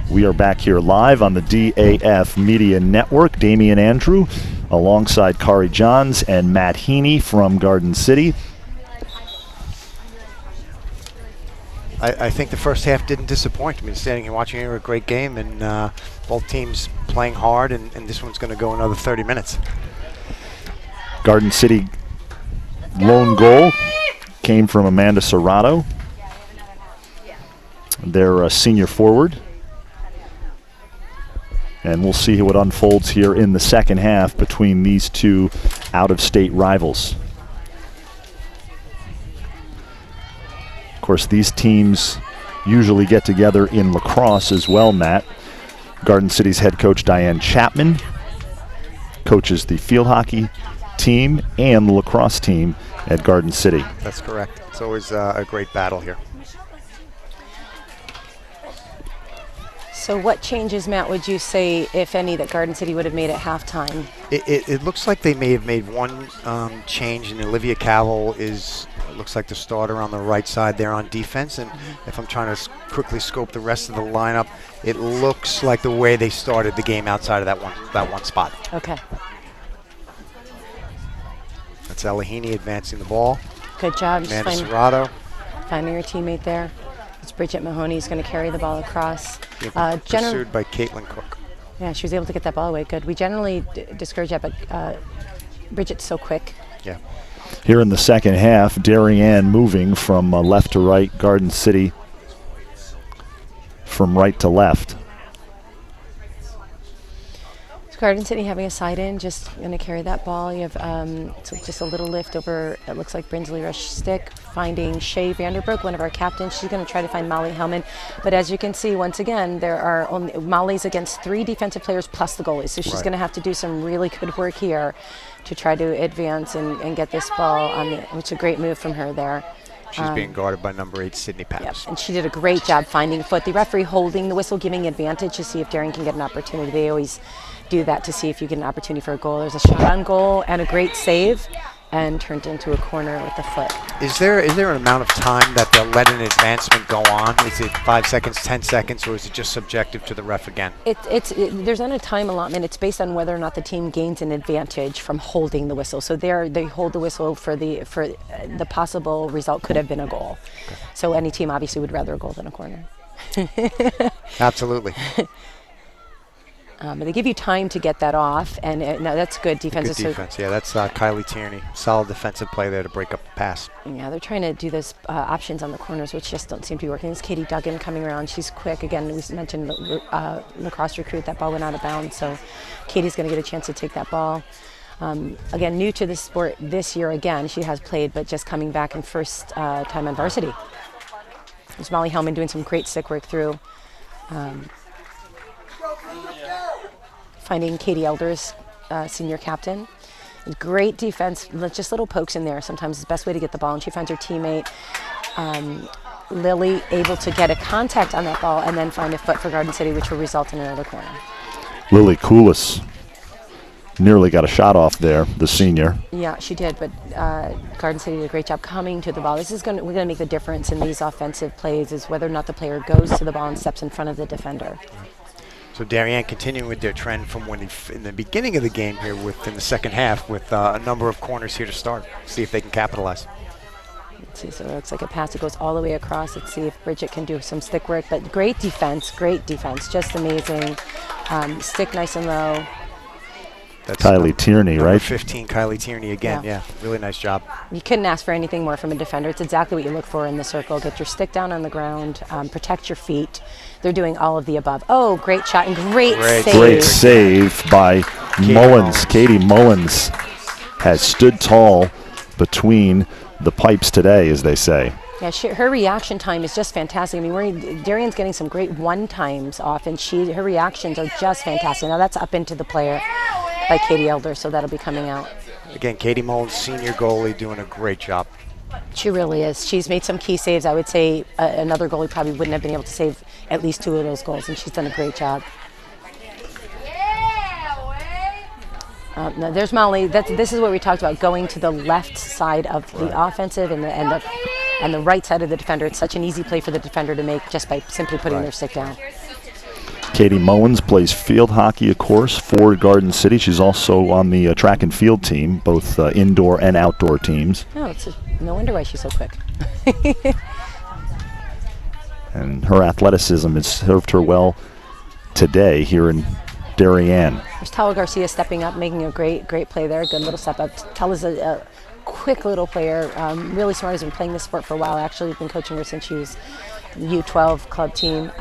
We are back here live on the DAF Media Network. Damian Andrew alongside Kari Johns and Matt Heaney from Garden City. I think the first half didn't disappoint. I mean, standing here watching here, a great game, and both teams playing hard, and this one's going to go another 30 minutes. Garden City Lone goal came from Amanda Serrato, their senior forward. And we'll see what unfolds here in the second half between these two out-of-state rivals. Of course, these teams usually get together in lacrosse as well, Matt. Garden City's head coach Diane Chapman coaches the field hockey team and the lacrosse team at Garden City. That's correct. It's always a great battle here. So what changes, Matt, would you say, if any, that Garden City would have made at halftime? It looks like they may have made one change, and Olivia Cavell looks like the starter on the right side there on defense. And if I'm trying to quickly scope the rest of the lineup, it looks like the way they started the game outside of that one spot. Okay. That's Ella Heaney advancing the ball. Good job. Amanda Serrato. Finding her teammate there. It's Bridget Mahoney who's going to carry the ball across. Pursued by Caitlin Cook. Yeah, she was able to get that ball away. Good. We generally discourage that, but Bridget's so quick. Yeah. Here in the second half, Darien moving from left to right, Garden City from right to left. Garden City having a side in, just going to carry that ball. You have so just a little lift over, it looks like Brinsley Rush stick, finding Shay Vanderbrook, one of our captains. She's going to try to find Molly Hellman. But as you can see, once again, there are only Molly's against 3 defensive players plus the goalie. So she's going to have to do some really good work here to try to advance and get this ball on the, which is a great move from her there. She's being guarded by number 8, Sydney Papps. Yep, and she did a great job finding a foot. The referee holding the whistle, giving advantage to see if Darien can get an opportunity. They always do that to see if you get an opportunity for a goal. There's a shot on goal and a great save, and turned into a corner with the foot. Is there an amount of time that they'll let an advancement go on? Is it 5 seconds, 10 seconds, or is it just subjective to the ref again? There's not a time allotment. It's based on whether or not the team gains an advantage from holding the whistle. So they hold the whistle for the possible result could have been a goal. Okay. So any team obviously would rather a goal than a corner. Absolutely. But they give you time to get that off, and no, that's good defense. Good defense, yeah. That's Kylie Tierney. Solid defensive play there to break up the pass. Yeah, they're trying to do this options on the corners, which just don't seem to be working. It's Katie Duggan coming around. She's quick. Again, we mentioned lacrosse recruit. That ball went out of bounds, so Katie's going to get a chance to take that ball. Again, new to the sport this year again. She has played, but just coming back in first time on varsity. There's Molly Hellman doing some great stick work through. Finding Katie Elders, senior captain. Great defense, just little pokes in there. Sometimes it's the best way to get the ball, and she finds her teammate. Lily able to get a contact on that ball and then find a foot for Garden City, which will result in another corner. Lily Koulis nearly got a shot off there, the senior. Yeah, she did, but Garden City did a great job coming to the ball. We're going to make the difference in these offensive plays is whether or not the player goes to the ball and steps in front of the defender. So Darien continuing with their trend from when in the beginning of the game here in the second half with a number of corners here to start. See if they can capitalize. Let's see, so it looks like a pass that goes all the way across. Let's see if Bridget can do some stick work, but great defense, just amazing. Stick nice and low. That's Kylie Tierney, right? 15, Kylie Tierney again. Yeah, really nice job. You couldn't ask for anything more from a defender. It's exactly what you look for in the circle. Get your stick down on the ground, protect your feet. They're doing all of the above. Oh, great shot and great save. Great save by Mullins. Katie Mullins has stood tall between the pipes today, as they say. Yeah, her reaction time is just fantastic. I mean, Darien's getting some great one-times off, and her reactions are just fantastic. Now that's up into the player by Katie Elder, so that'll be coming out. Again, Katie Mullins, senior goalie, doing a great job. She really is. She's made some key saves. I would say another goalie probably wouldn't have been able to save at least 2 of those goals, and she's done a great job. Now there's Molly. This is what we talked about, going to the left side of the offensive and the right side of the defender. It's such an easy play for the defender to make just by simply putting their stick down. Katie Mullins plays field hockey, of course, for Garden City. She's also on the track and field team, both indoor and outdoor teams. Oh, no wonder why she's so quick. And her athleticism has served her well today here in Darien. There's Tala Garcia stepping up, making a great play there. Good little step up. Tala's quick little player, really smart, has been playing this sport for a while. Actually, I've been coaching her since she was U12 club team.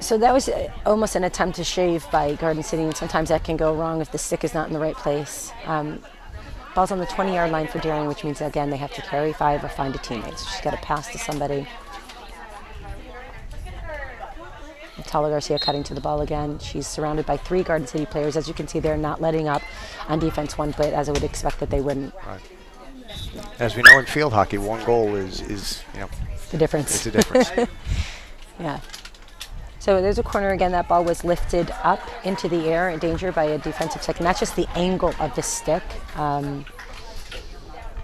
So that was almost an attempt to shave by Garden City, and sometimes that can go wrong if the stick is not in the right place. Ball's on the 20-yard line for Darien, which means, again, they have to carry 5 or find a teammate. So she's got to pass to somebody. Tala Garcia cutting to the ball again. She's surrounded by 3 Garden City players. As you can see, they're not letting up on defense one bit, as I would expect that they wouldn't. Right. As we know in field hockey, 1 goal is the difference. It's a difference. Yeah. So there's a corner again. That ball was lifted up into the air in danger by a defensive stick. And that's just the angle of the stick,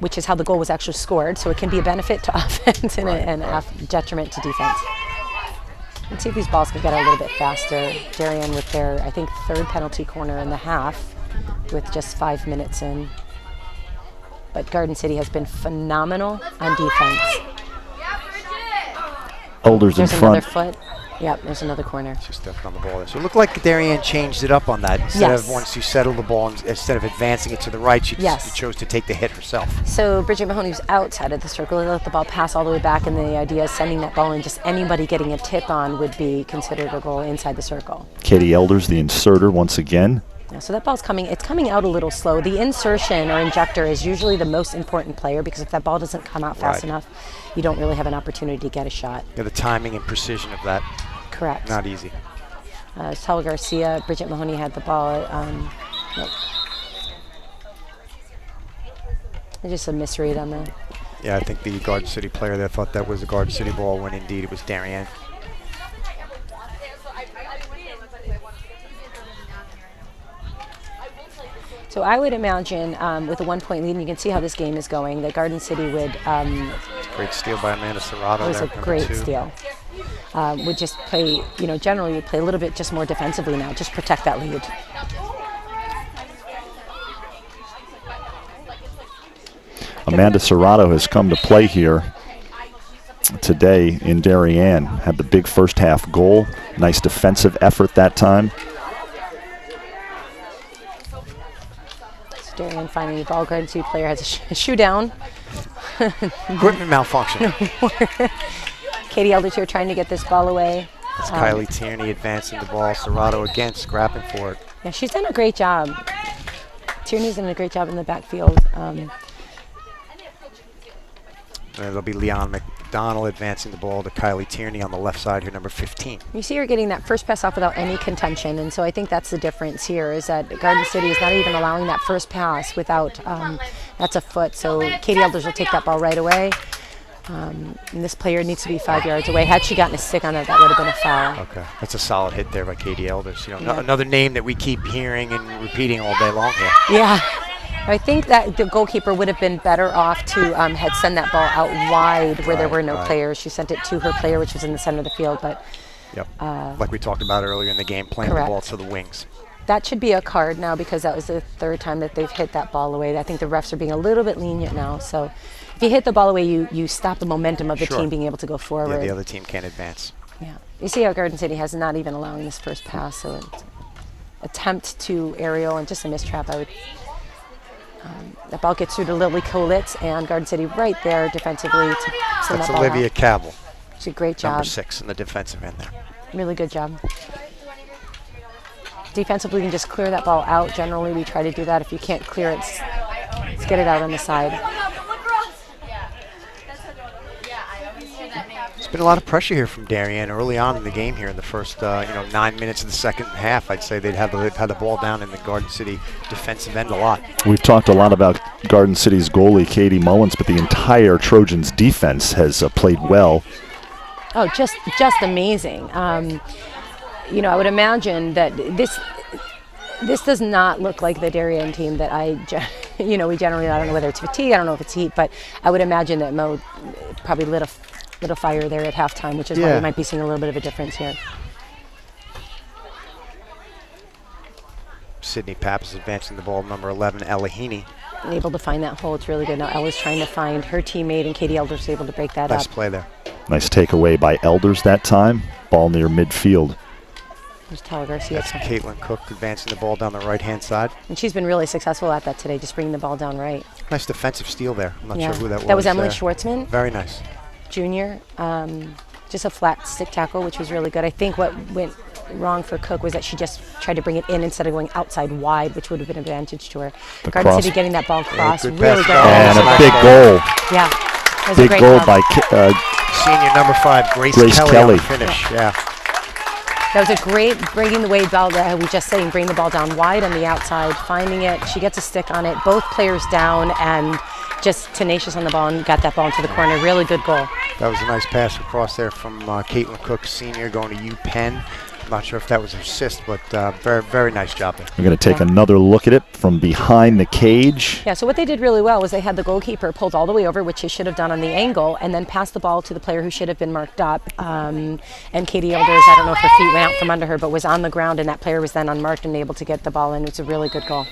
which is how the goal was actually scored. So it can be a benefit to offense and a detriment to defense. Let's see if these balls can get a little bit faster. Darien with their, I think, 3rd penalty corner in the half with just 5 minutes in. But Garden City has been phenomenal on defense. Elders There's in front. another foot. Yep, there's another corner. She stepped on the ball there. So it looked like Darien changed it up on that. Instead of once you settle the ball, instead of advancing it to the right, she chose to take the hit herself. So Bridget Mahoney was outside of the circle. They let the ball pass all the way back, and the idea is sending that ball in. Just anybody getting a tip on would be considered a goal inside the circle. Katie Elders, the inserter, once again. Yeah, so that ball's coming. It's coming out a little slow. The insertion or injector is usually the most important player, because if that ball doesn't come out fast enough, you don't really have an opportunity to get a shot. Yeah, the timing and precision of that. Correct. Not easy. Tala Garcia, Bridget Mahoney had the ball. Just a misread on that. Yeah, I think the Garden City player there thought that was a Garden City ball when indeed it was Darien. So I would imagine with a 1-point lead, and you can see how this game is going, that Garden City would... Great steal by Amanda Serrato. It was a great steal. Would just play, generally would play a little bit just more defensively now, just protect that lead. Amanda Serrato has come to play here today in Darien. Had the big first half goal. Nice defensive effort that time. So Darien finding the ball. Garden City player has a shoe down. Equipment malfunction. Katie Elders here trying to get this ball away. That's Kylie Tierney advancing the ball. Serrato again scrapping for it. Yeah, she's done a great job. Tierney's done a great job in the backfield. And it'll be Leon McDonald advancing the ball to Kylie Tierney on the left side here, number 15. You see her getting that first pass off without any contention, and so I think that's the difference here, is that Garden City is not even allowing that first pass without, that's a foot, so Katie Elders will take that ball right away. And this player needs to be 5 yards away. Had she gotten a stick on it, that would have been a foul. Okay, that's a solid hit there by Katie Elders. Another name that we keep hearing and repeating all day long here. Yeah. I think that the goalkeeper would have been better off to had sent that ball out wide where there were no players. She sent it to her player, which was in the center of the field. But like we talked about earlier in the game, playing the ball to the wings. That should be a card now, because that was the 3rd time that they've hit that ball away. I think the refs are being a little bit lenient now. So if you hit the ball away, you stop the momentum of the team being able to go forward. Yeah, the other team can't advance. Yeah. You see how Garden City has not even allowing this first pass. So it's attempt to aerial and just a mistrap. I would... that ball gets through to Lily Kolitz, and Garden City right there defensively to send that ball Olivia out. Cabell. It's a great job. Number 6 in the defensive end there. Really good job. Defensively, you can just clear that ball out. Generally, we try to do that. If you can't clear it, let's get it out on the side. There's been a lot of pressure here from Darien early on in the game here in the first 9 minutes of the second half. I'd say they'd had the ball down in the Garden City defensive end a lot. We've talked a lot about Garden City's goalie, Katie Mullins, but the entire Trojans defense has played well. Oh, just amazing. I would imagine that this does not look like the Darien team that we generally, I don't know whether it's fatigue, I don't know if it's heat, but I would imagine that Mo probably lit a fire there at halftime, which is why we might be seeing a little bit of a difference here. Sydney Pappas advancing the ball, number 11, Ella Heaney. Able to find that hole, it's really good. Now Ella's trying to find her teammate, and Katie Elders is able to break that up. Nice play there. Nice takeaway by Elders that time. Ball near midfield. Just tell her Garcia. That's Caitlin Cook advancing the ball down the right-hand side. And she's been really successful at that today, just bringing the ball down right. Nice defensive steal there. I'm not Yeah. sure who that was. That was Emily there. Schwartzman, Very nice. junior. Just a flat stick tackle, which was really good. I think what went wrong for Cook was that she just tried to bring it in instead of going outside wide, which would have been an advantage to her. Garden cross. City getting that ball crossed, good really pass. good. And a Nice big ball. goal. Yeah, that was a Big great goal job. by Senior number 5, Grace Kelly. On the finish. Yeah. That was a great bringing the way ball that we just saying, bring the ball down wide on the outside, finding it. She gets a stick on it, both players down, and just tenacious on the ball and got that ball into the corner. Really good goal. That was a nice pass across there from Caitlin Cook, senior, going to UPenn. I'm not sure if that was an assist, but very, very nice job there. We're going to take another look at it from behind the cage. Yeah, so what they did really well was they had the goalkeeper pulled all the way over, which they should have done on the angle, and then passed the ball to the player who should have been marked up. And Katie Elders, I don't know if her feet went out from under her, but was on the ground, and that player was then unmarked and able to get the ball in. It was a really good goal.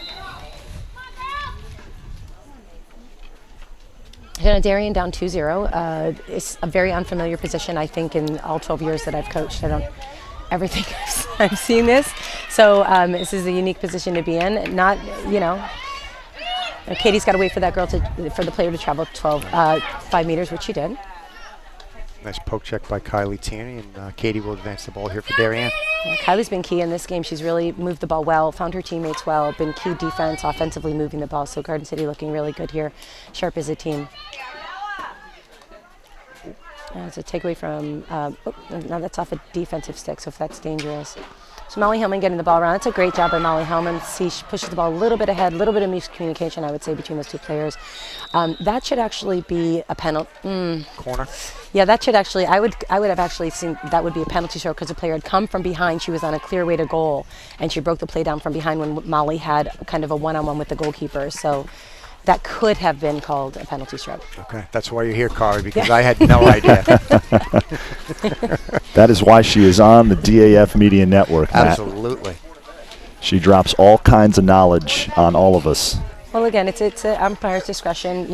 Darien down 2-0. It's a very unfamiliar position, I think, in all 12 years that I've coached. Everything I've seen this. So this is a unique position to be in. Not, Katie's got to wait for that girl for the player to travel 5 meters, which she did. Nice poke check by Kylie Tierney, and Katie will advance the ball here for Darien. Yeah, Kylie's been key in this game. She's really moved the ball well, found her teammates well, been key defense, offensively moving the ball. So Garden City looking really good here, sharp as a team. It's a takeaway from, now that's off a defensive stick, so if that's dangerous. So Molly Hillman getting the ball around. That's a great job by Molly Hillman. See, she pushes the ball a little bit ahead, a little bit of miscommunication, I would say, between those two players. That should actually be a penalty. Corner. Yeah, that should actually, I would have actually seen that would be a penalty stroke because the player had come from behind. She was on a clear way to goal, and she broke the play down from behind when Molly had kind of a one-on-one with the goalkeeper. So that could have been called a penalty stroke. Okay, that's why you're here, Kari, because I had no idea. That is why she is on the DAF Media Network, Matt. Absolutely. She drops all kinds of knowledge on all of us. Well, again, it's an umpire's discretion.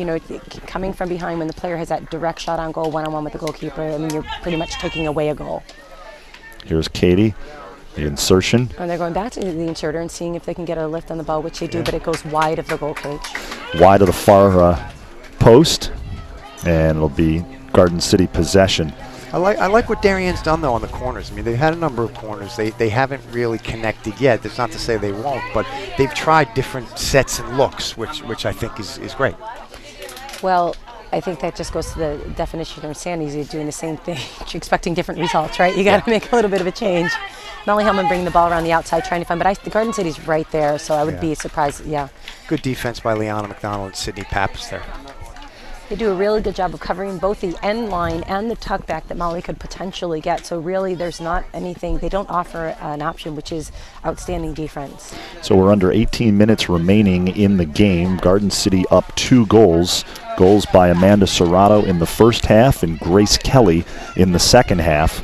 Coming from behind when the player has that direct shot on goal, one-on-one with the goalkeeper, I mean, you're pretty much taking away a goal. Here's Katie, the insertion. And they're going back to the inserter and seeing if they can get a lift on the ball, which they do, but it goes wide of the goal cage. Wide of the far post, and it'll be Garden City possession. I like what Darien's done, though, on the corners. I mean, they've had a number of corners. They haven't really connected yet. That's not to say they won't, but they've tried different sets and looks, which I think is great. Well, I think that just goes to the definition of insanity. You're doing the same thing. You're expecting different results, right? You got to make a little bit of a change. Molly Hellman bringing the ball around the outside, trying to find, but the Garden City's right there, so I would be surprised, Good defense by Liana McDonald and Sydney Pappas there. They do a really good job of covering both the end line and the tuck back that Molly could potentially get. So really, there's not anything. They don't offer an option, which is outstanding defense. So we're under 18 minutes remaining in the game. Garden City up 2 goals. Goals by Amanda Serrato in the first half and Grace Kelly in the second half.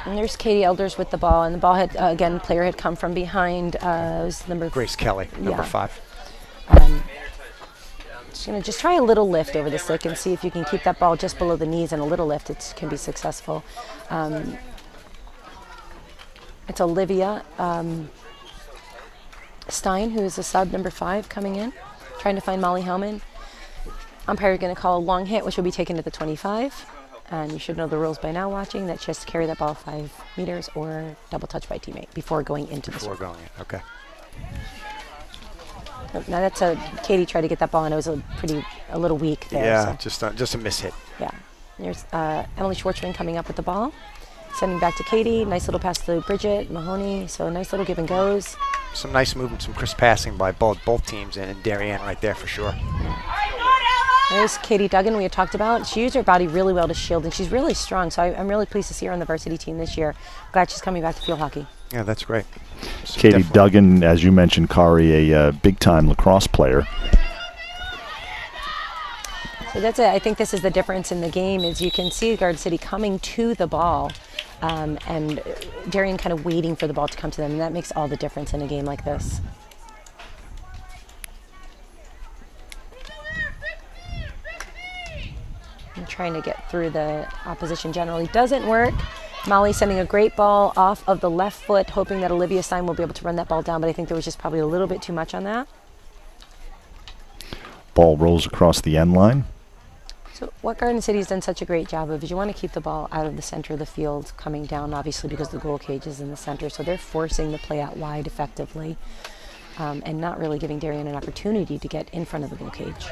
And there's Katie Elders with the ball, and the ball had again, player had come from behind. It was Grace Kelly, number 5. Just try a little lift over the stick and see if you can keep that ball just below the knees, and a little lift it can be successful. It's Olivia Stein, who is a sub number 5 coming in, trying to find Molly Hellman. Umpire going to call a long hit, which will be taken to the 25. And you should know the rules by now watching, that she has to carry that ball 5 meters or double touch by teammate before going into the Before going in, okay. Now that's Katie tried to get that ball, and it was a little weak there. Yeah, so. just a mishit. Yeah. There's Emily Schwartzman coming up with the ball, sending back to Katie. Nice little pass to Bridget Mahoney. So a nice little give and goes. Some nice movement, some crisp passing by both teams, and Darien right there for sure. There's Katie Duggan we had talked about. She used her body really well to shield, and she's really strong. So I'm really pleased to see her on the varsity team this year. Glad she's coming back to field hockey. Yeah, that's great. So Katie Duggan, as you mentioned, Kari, a big-time lacrosse player. So that's it. I think this is the difference in the game, is you can see Garden City coming to the ball, and Darien kind of waiting for the ball to come to them, and that makes all the difference in a game like this. And trying to get through the opposition generally doesn't work. Molly sending a great ball off of the left foot, hoping that Olivia Stein will be able to run that ball down, but I think there was just probably a little bit too much on that. Ball rolls across the end line. So what Garden City has done such a great job of is you want to keep the ball out of the center of the field coming down, obviously because the goal cage is in the center, so they're forcing the play out wide effectively and not really giving Darien an opportunity to get in front of the goal cage.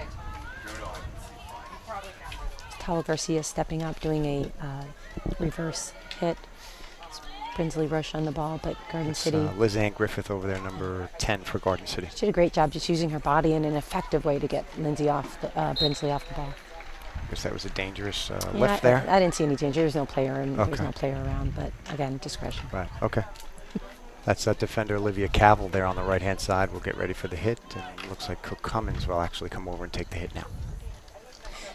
Tala Garcia stepping up, doing a reverse hit. Brinsley Rush on the ball, but Garden City. Liz Ann Griffith over there, number 10 for Garden City. She did a great job just using her body in an effective way to get Brinsley off the ball. I guess that was a dangerous lift there. I didn't see any danger. There's no player there's no player around, but again, discretion. Right. Okay. That's that defender Olivia Cavill there on the right-hand side. We'll get ready for the hit, and it looks like Cook Cummins will actually come over and take the hit now.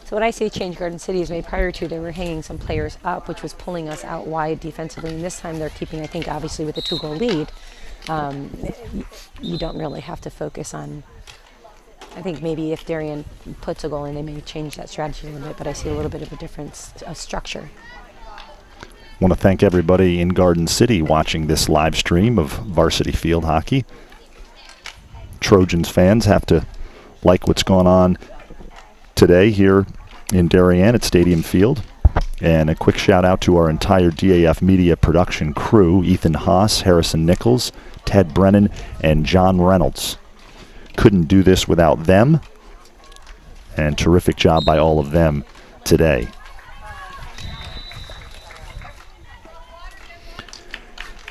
So what I say change Garden City is maybe prior to they were hanging some players up, which was pulling us out wide defensively. And this time they're keeping, I think, obviously with a 2-goal lead, you don't really have to focus on. I think maybe if Darien puts a goal in, they may change that strategy a little bit, but I see a little bit of a difference of structure. I want to thank everybody in Garden City watching this live stream of varsity field hockey. Trojans fans have to like what's going on today here in Darien at Stadium Field. And a quick shout out to our entire DAF media production crew, Ethan Haas, Harrison Nichols, Ted Brennan, and John Reynolds. Couldn't do this without them, and terrific job by all of them today.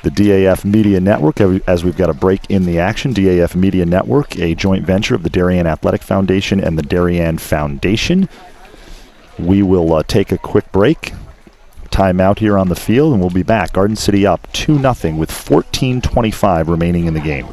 The DAF Media Network, as we've got a break in the action, DAF Media Network, a joint venture of the Darien Athletic Foundation and the Darien Foundation. We will take a quick break, time out here on the field, and we'll be back. Garden City up 2-0 with 14:25 remaining in the game.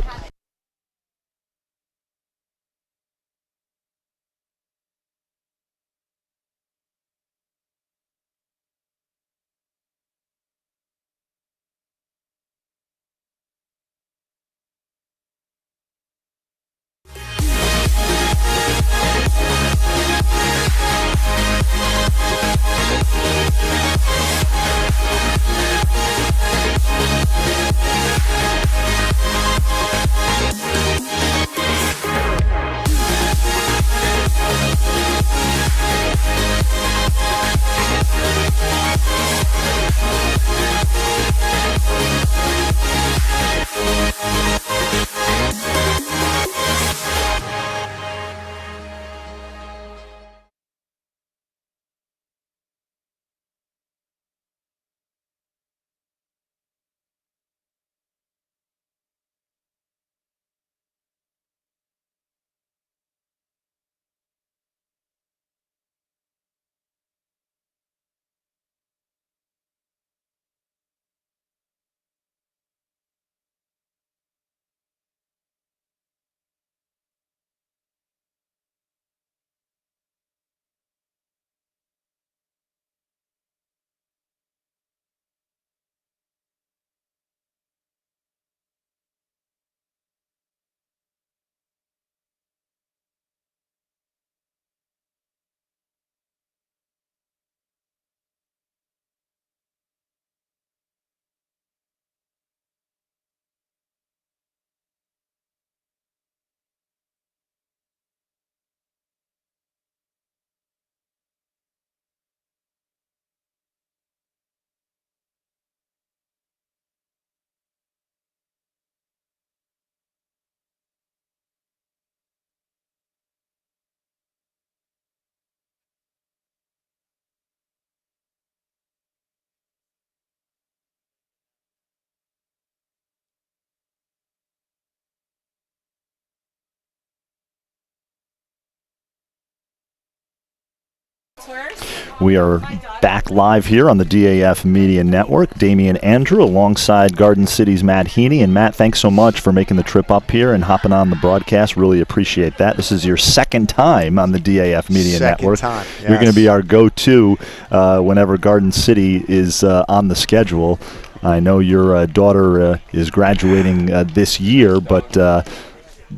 We are back live here on the DAF Media Network. Damian Andrew alongside Garden City's Matt Heaney. And Matt, thanks so much for making the trip up here and hopping on the broadcast. Really appreciate that. This is your second time on the DAF Media Network. Second time, yes. You're going to be our go-to whenever Garden City is on the schedule. I know your daughter is graduating this year, but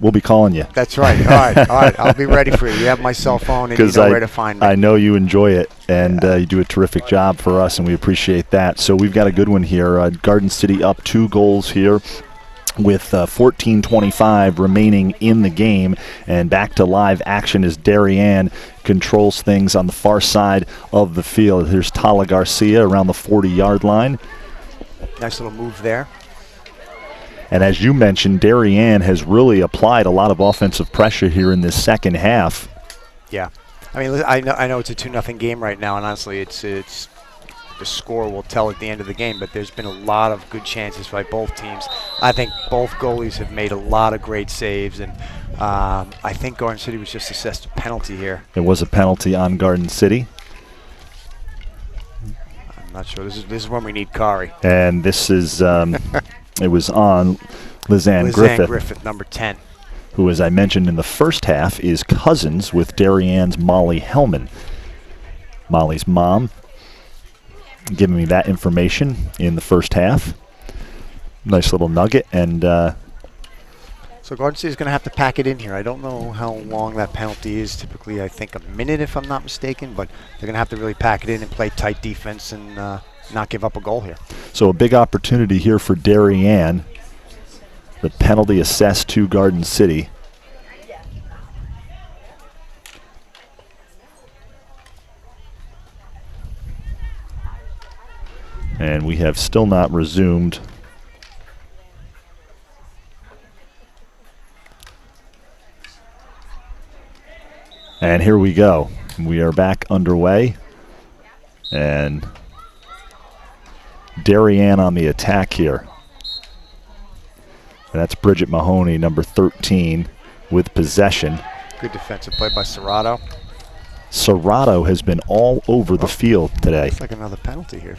we'll be calling you. That's right. All right. I'll be ready for you. You have my cell phone, and you know where to find me. I know you enjoy it, and you do a terrific job for us, and we appreciate that. So we've got a good one here. Garden City up 2 goals here, with 14:25 remaining in the game, and back to live action as Darien controls things on the far side of the field. Here's Tala Garcia around the 40-yard line. Nice little move there. And as you mentioned, Darien has really applied a lot of offensive pressure here in this second half. Yeah. I mean, I know it's a 2-0 game right now, and honestly, it's the score will tell at the end of the game, but there's been a lot of good chances by both teams. I think both goalies have made a lot of great saves, and I think Garden City was just assessed a penalty here. It was a penalty on Garden City. I'm not sure. This is when we need Kari. And this is, it was on Lizanne Griffith, number 10. Who, as I mentioned in the first half, is cousins with Darienne's Molly Hellman. Molly's mom giving me that information in the first half. Nice little nugget. And so Garden City is going to have to pack it in here. I don't know how long that penalty is. Typically, I think a minute, if I'm not mistaken. But they're going to have to really pack it in and play tight defense and not give up a goal here. So a big opportunity here for Darien. The penalty assessed to Garden City. And we have still not resumed. And here we go. We are back underway. And Darien on the attack here. And that's Bridget Mahoney, number 13, with possession. Good defensive play by Serrato. Serrato has been all over the field today. Looks like another penalty here.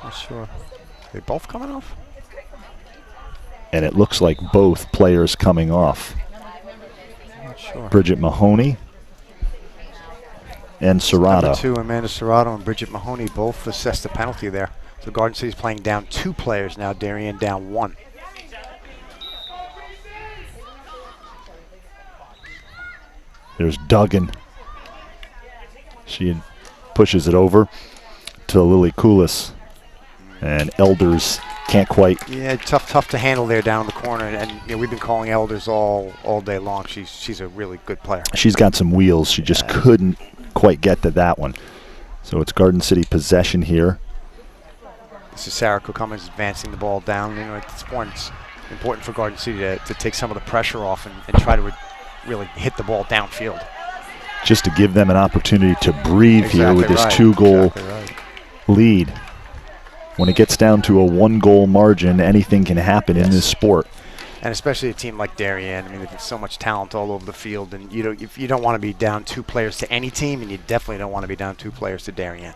Not sure. Are they both coming off? And it looks like both players coming off. Not sure. Bridget Mahoney and Serrato. Number 2, Amanda Serrato and Bridget Mahoney both assessed the penalty there. So Garden City's playing down 2 players now, Darien down 1. There's Duggan. She pushes it over to Lily Koulis. And Elders can't quite. Yeah, tough to handle there down the corner. And you know, we've been calling Elders all day long. She's a really good player. She's got some wheels. She just couldn't quite get to that one. So it's Garden City possession here. This is Sarah Cummins advancing the ball down. You know, at this point, it's important for Garden City to take some of the pressure off and try to really hit the ball downfield. Just to give them an opportunity to breathe here with this 2-goal lead. When it gets down to a 1-goal margin, anything can happen in this sport. And especially a team like Darien. I mean, there's so much talent all over the field, and you don't want to be down 2 players to any team, and you definitely don't want to be down 2 players to Darien.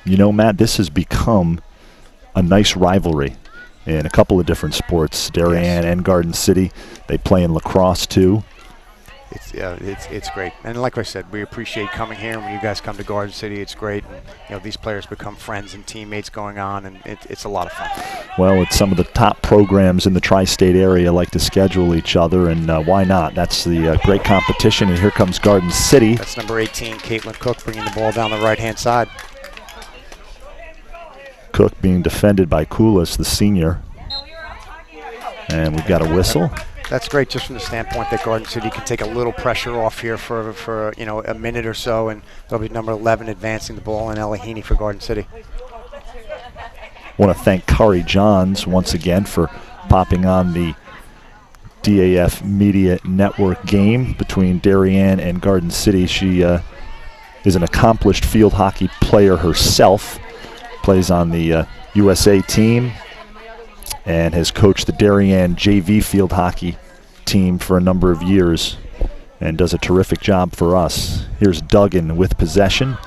You know, Matt, this has become a nice rivalry in a couple of different sports. Darien and Garden City. They play in lacrosse too. It's great, and like I said, we appreciate coming here. When you guys come to Garden City, it's great. And, you know, these players become friends and teammates going on, and it's a lot of fun. Well, it's some of the top programs in the tri-state area like to schedule each other, and why not? That's the great competition, and here comes Garden City. That's number 18, Caitlin Cook, bringing the ball down the right-hand side. Cook being defended by Koulis, the senior. And we've got a whistle. That's great, just from the standpoint that Garden City can take a little pressure off here for you know, a minute or so, and it'll be number 11 advancing the ball, and Ella Heaney for Garden City. Want to thank Kari Johns once again for popping on the DAF Media Network game between Darien and Garden City. She is an accomplished field hockey player herself, plays on the USA team, and has coached the Darien JV field hockey team for a number of years and does a terrific job for us. Here's Duggan with possession.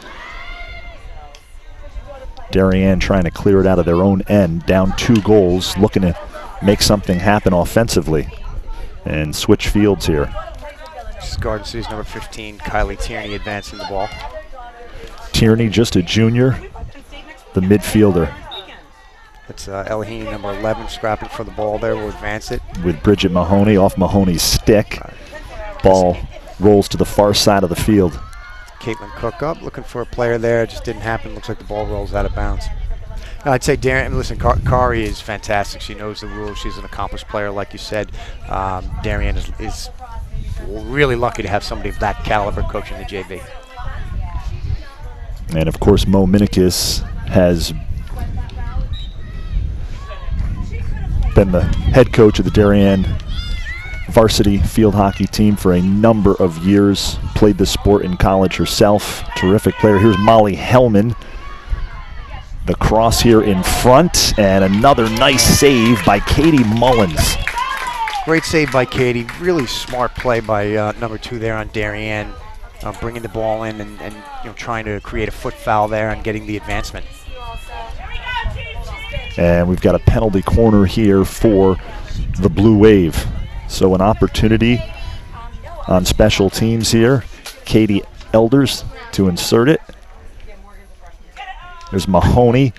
Darien trying to clear it out of their own end, down 2 goals, looking to make something happen offensively and switch fields here. This is Garden City's number 15, Kylie Tierney, advancing the ball. Tierney, just a junior, the midfielder. It's Elahini, number 11, scrapping for the ball there. Will advance it. With Bridget Mahoney off Mahoney's stick. Ball rolls to the far side of the field. Caitlin Cook up, looking for a player there. Just didn't happen. Looks like the ball rolls out of bounds. No, I'd say Darien, listen, Kari is fantastic. She knows the rules. She's an accomplished player, like you said. Darien is really lucky to have somebody of that caliber coaching the JV. And of course, Mo Minikis has been the head coach of the Darien varsity field hockey team for a number of years. Played the sport in college herself. Terrific player. Here's Molly Hellman. The cross here in front, and another nice save by Katie Mullins. Great save by Katie. Really smart play by number 2 there on Darien, bringing the ball in and trying to create a foot foul there and getting the advancement. And we've got a penalty corner here for the Blue Wave. So an opportunity on special teams here. Katie Elders to insert it. There's Mahoney.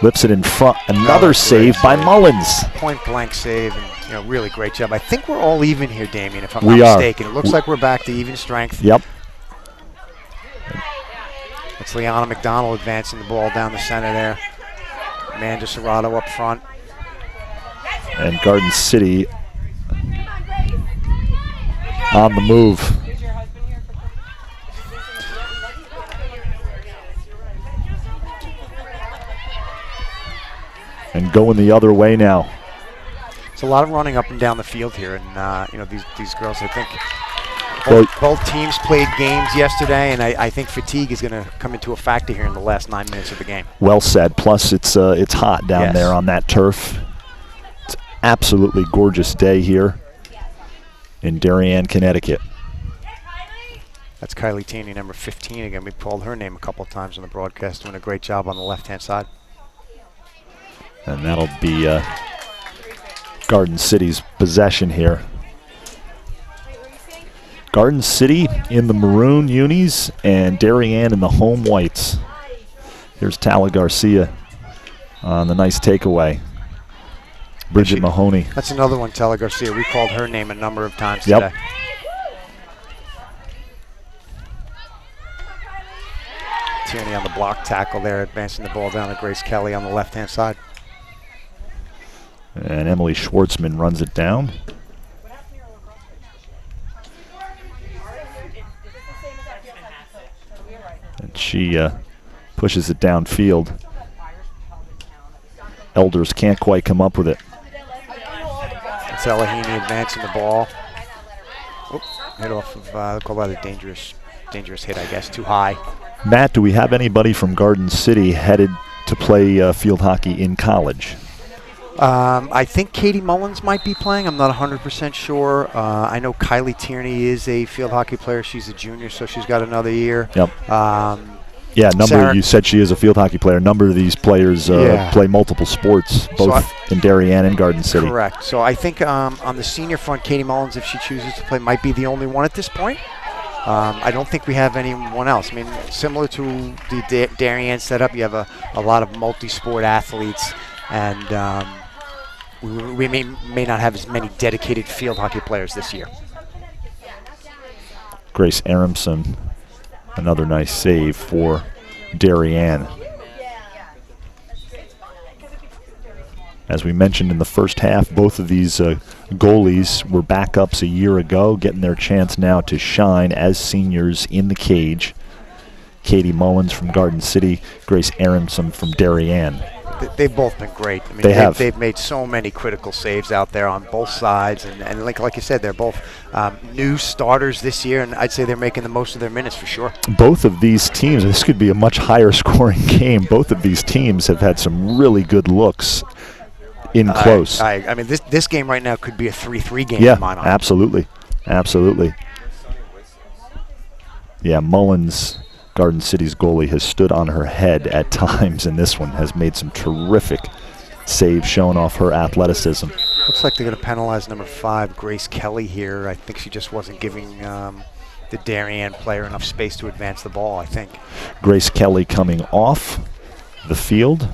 Lifts it in front. Another save by Mullins. Point blank save, and really great job. I think we're all even here, Damien, if I'm We not are. mistaken. It looks like we're back to even strength. Yep. It's Liana McDonald advancing the ball down the center there. Amanda Serrato up front. And Garden City on the move. And going the other way now. It's a lot of running up and down the field here, and these girls, I think, both teams played games yesterday, and I think fatigue is going to come into a factor here in the last 9 minutes of the game. Well said. Plus, it's hot down there on that turf. It's absolutely gorgeous day here in Darien, Connecticut. That's Kylie Taney, number 15 again. We've called her name a couple of times on the broadcast, doing a great job on the left-hand side. And that'll be Garden City's possession here. Garden City in the maroon unis and Darien in the home whites. Here's Tala Garcia on the nice takeaway. Bridget Mahoney. That's another one, Tala Garcia. We called her name a number of times today. Tierney on the block tackle there, advancing the ball down to Grace Kelly on the left-hand side. And Emily Schwartzman runs it down. And she pushes it downfield. Elders can't quite come up with it. It's Elahini advancing the ball. Hit off of, they'll call that a dangerous hit, I guess, too high. Matt, do we have anybody from Garden City headed to play field hockey in college? I think Katie Mullins might be playing. I'm not 100% sure. I know Kylie Tierney is a field hockey player. She's a junior, so she's got another year. Yep. You said she is a field hockey player. A number of these players play multiple sports, both in Darien and Garden City. Correct. So I think on the senior front, Katie Mullins, if she chooses to play, might be the only one at this point. I don't think we have anyone else. I mean, similar to the Darien setup, you have a lot of multi-sport athletes, and we may not have as many dedicated field hockey players this year. Grace Aronson, another nice save for Darien. As we mentioned in the first half, both of these goalies were backups a year ago, getting their chance now to shine as seniors in the cage. Katie Mullins from Garden City, Grace Aronson from Darien. They've both been great. I mean, they've made so many critical saves out there on both sides, and like you said, they're both new starters this year, and I'd say they're making the most of their minutes for sure. Both of these teams, this could be a much higher scoring game. Both of these teams have had some really good looks in close. I mean, this game right now could be a 3-3 game in my mind. Absolutely. Yeah, Mullins, Garden City's goalie, has stood on her head at times, and this one has made some terrific saves, showing off her athleticism. Looks like they're going to penalize number 5, Grace Kelly here. I think she just wasn't giving the Darien player enough space to advance the ball, I think. Grace Kelly coming off the field.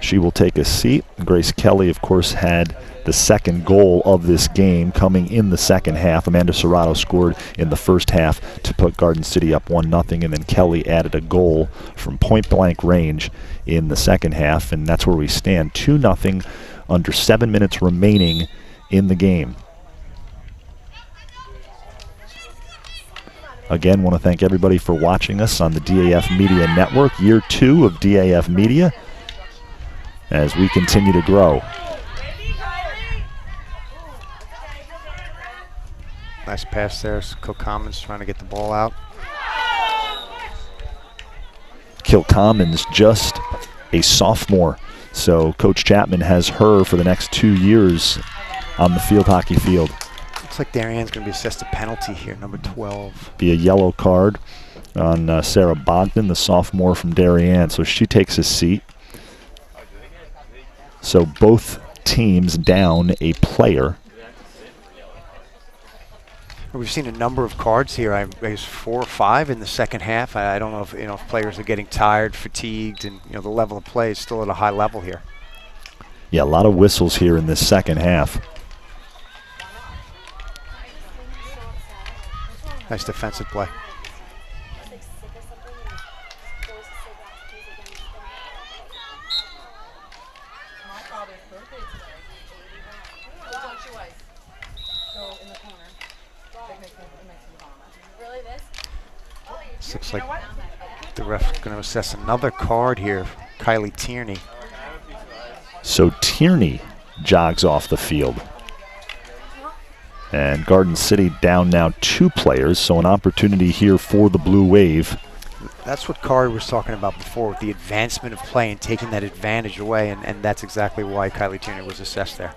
She will take a seat. Grace Kelly, of course, had the second goal of this game coming in the second half. Amanda Serrato scored in the first half to put Garden City up 1-0, and then Kelly added a goal from point-blank range in the second half, and that's where we stand, 2-0, under 7 minutes remaining in the game. Again, want to thank everybody for watching us on the DAF Media Network, year 2 of DAF Media, as we continue to grow. Nice pass there. Kilcommons trying to get the ball out. Kilcommons just a sophomore, so Coach Chapman has her for the next 2 years on the field hockey field. Looks like Darien's going to be assessed a penalty here, number 12. Be a yellow card on Sarah Bogdan, the sophomore from Darien, so she takes a seat. So both teams down a player. We've seen a number of cards here. I guess 4 or 5 in the second half. I don't know if if players are getting tired, fatigued, and the level of play is still at a high level here. Yeah, a lot of whistles here in this second half. Nice defensive play. Looks like the ref is going to assess another card here, Kylie Tierney. So Tierney jogs off the field. And Garden City down now 2 players, so an opportunity here for the Blue Wave. That's what Kari was talking about before, with the advancement of play and taking that advantage away, and that's exactly why Kylie Tierney was assessed there.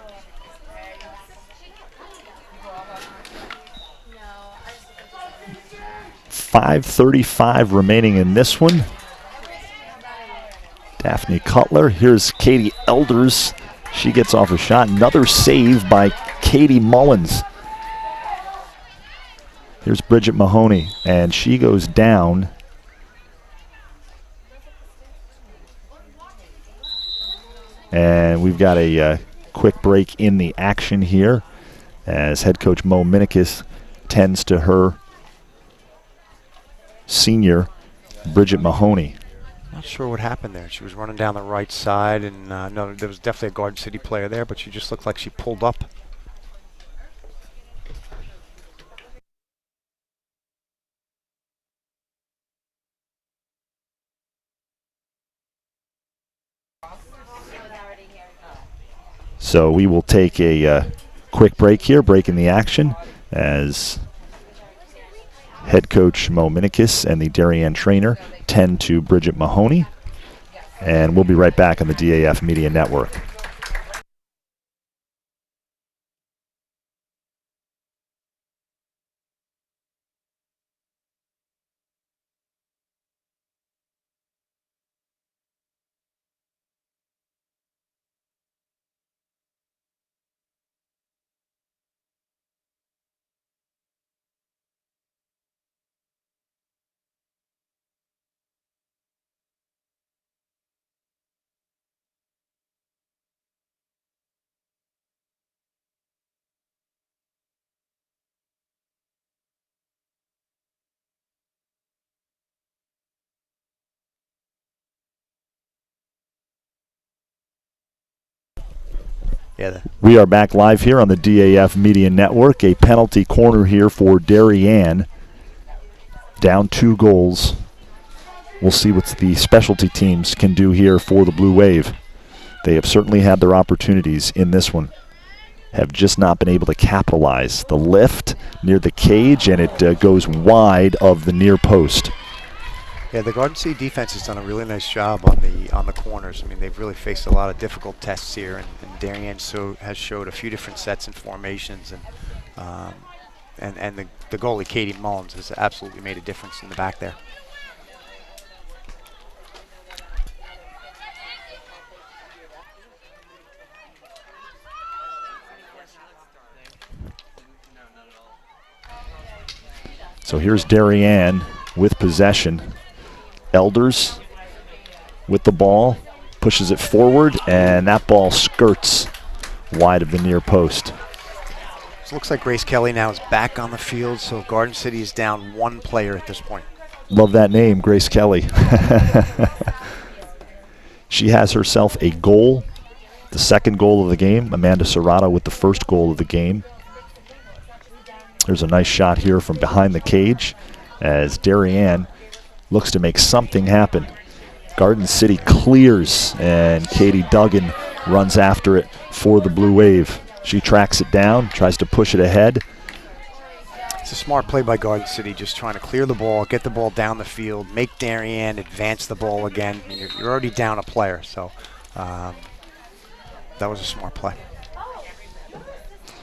.535 remaining in this one. Daphne Cutler. Here's Katie Elders. She gets off a shot. Another save by Katie Mullins. Here's Bridget Mahoney, and she goes down. And we've got a quick break in the action here as head coach Mo Minikis tends to her senior Bridget Mahoney. Not sure what happened there. She was running down the right side, and no, there was definitely a Garden City player there, but she just looked like she pulled up. So we will take a quick break here, breaking the action, as head coach Mo Minikis and the Darien trainer tend to Bridget Mahoney. And we'll be right back on the DAF Media Network. We are back live here on the DAF Media Network. A penalty corner here for Darien. Down 2 goals. We'll see what the specialty teams can do here for the Blue Wave. They have certainly had their opportunities in this one. Have just not been able to capitalize. The lift near the cage, and it goes wide of the near post. Yeah, the Garden City defense has done a really nice job on the corners. I mean, they've really faced a lot of difficult tests here, and Darien has showed a few different sets and formations, and the goalie Katie Mullins has absolutely made a difference in the back there. So here's Darien with possession. Elders with the ball. pushes it forward, and that ball skirts wide of the near post. So it looks like Grace Kelly now is back on the field, so Garden City is down one player at this point. Love that name, Grace Kelly. She has herself a goal, the second goal of the game. Amanda Serrato with the first goal of the game. There's a nice shot here from behind the cage as Darien looks to make something happen. Garden City clears, and Katie Duggan runs after it for the Blue Wave. She tracks it down, tries to push it ahead. It's a smart play by Garden City, just trying to clear the ball, get the ball down the field, make Darien advance the ball again. And you're already down a player, so that was a smart play.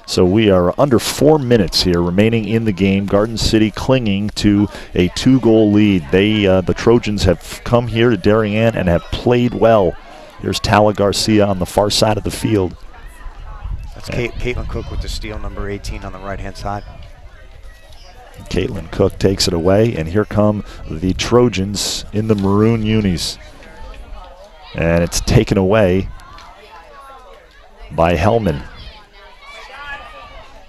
So we are under 4 minutes here remaining in the game. Garden City clinging to a 2-goal lead. The Trojans have come here to Darien and have played well. Here's Tala Garcia on the far side of the field. That's Caitlin Cook with the steal, number 18 on the right-hand side. Caitlin Cook takes it away, and here come the Trojans in the maroon unis. And it's taken away by Hellman.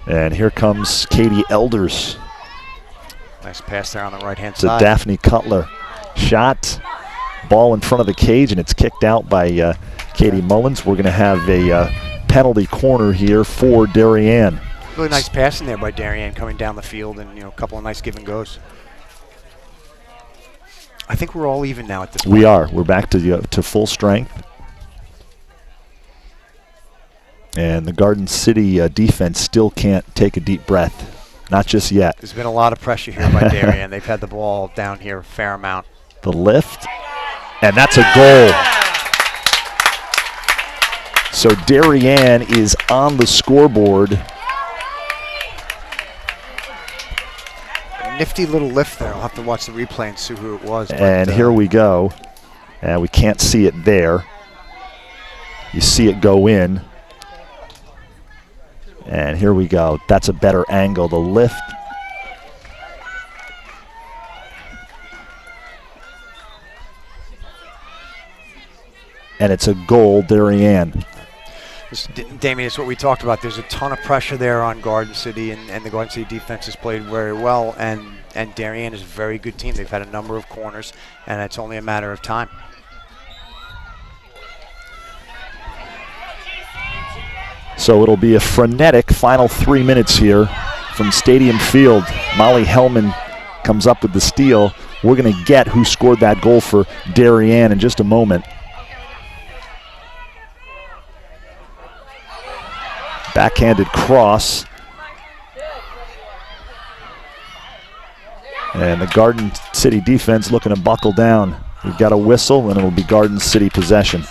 And here comes Katie Elders. Nice pass there on the right-hand to side. Daphne Cutler. Shot, ball in front of the cage, and it's kicked out by Katie Mullins. We're going to have a penalty corner here for Darien. Really nice passing there by Darien, coming down the field, and a couple of nice give and goes. I think we're all even now at this point. We are. We're back to full strength. And the Garden City defense still can't take a deep breath. Not just yet. There's been a lot of pressure here by Darien. They've had the ball down here a fair amount. The lift, and that's a goal. So Darien is on the scoreboard. A nifty little lift there. I'll have to watch the replay and see who it was. And here we go. And we can't see it there. You see it go in. And here we go. That's a better angle. The lift. And it's a goal, Darien. Damien, it's what we talked about. There's a ton of pressure there on Garden City, and the Garden City defense has played very well, and Darien is a very good team. They've had a number of corners, and it's only a matter of time. So it'll be a frenetic final 3 minutes here from Stadium Field. Molly Hellman comes up with the steal. We're going to get who scored that goal for Darien in just a moment. Backhanded cross. And the Garden City defense looking to buckle down. We've got a whistle, and it'll be Garden City possession.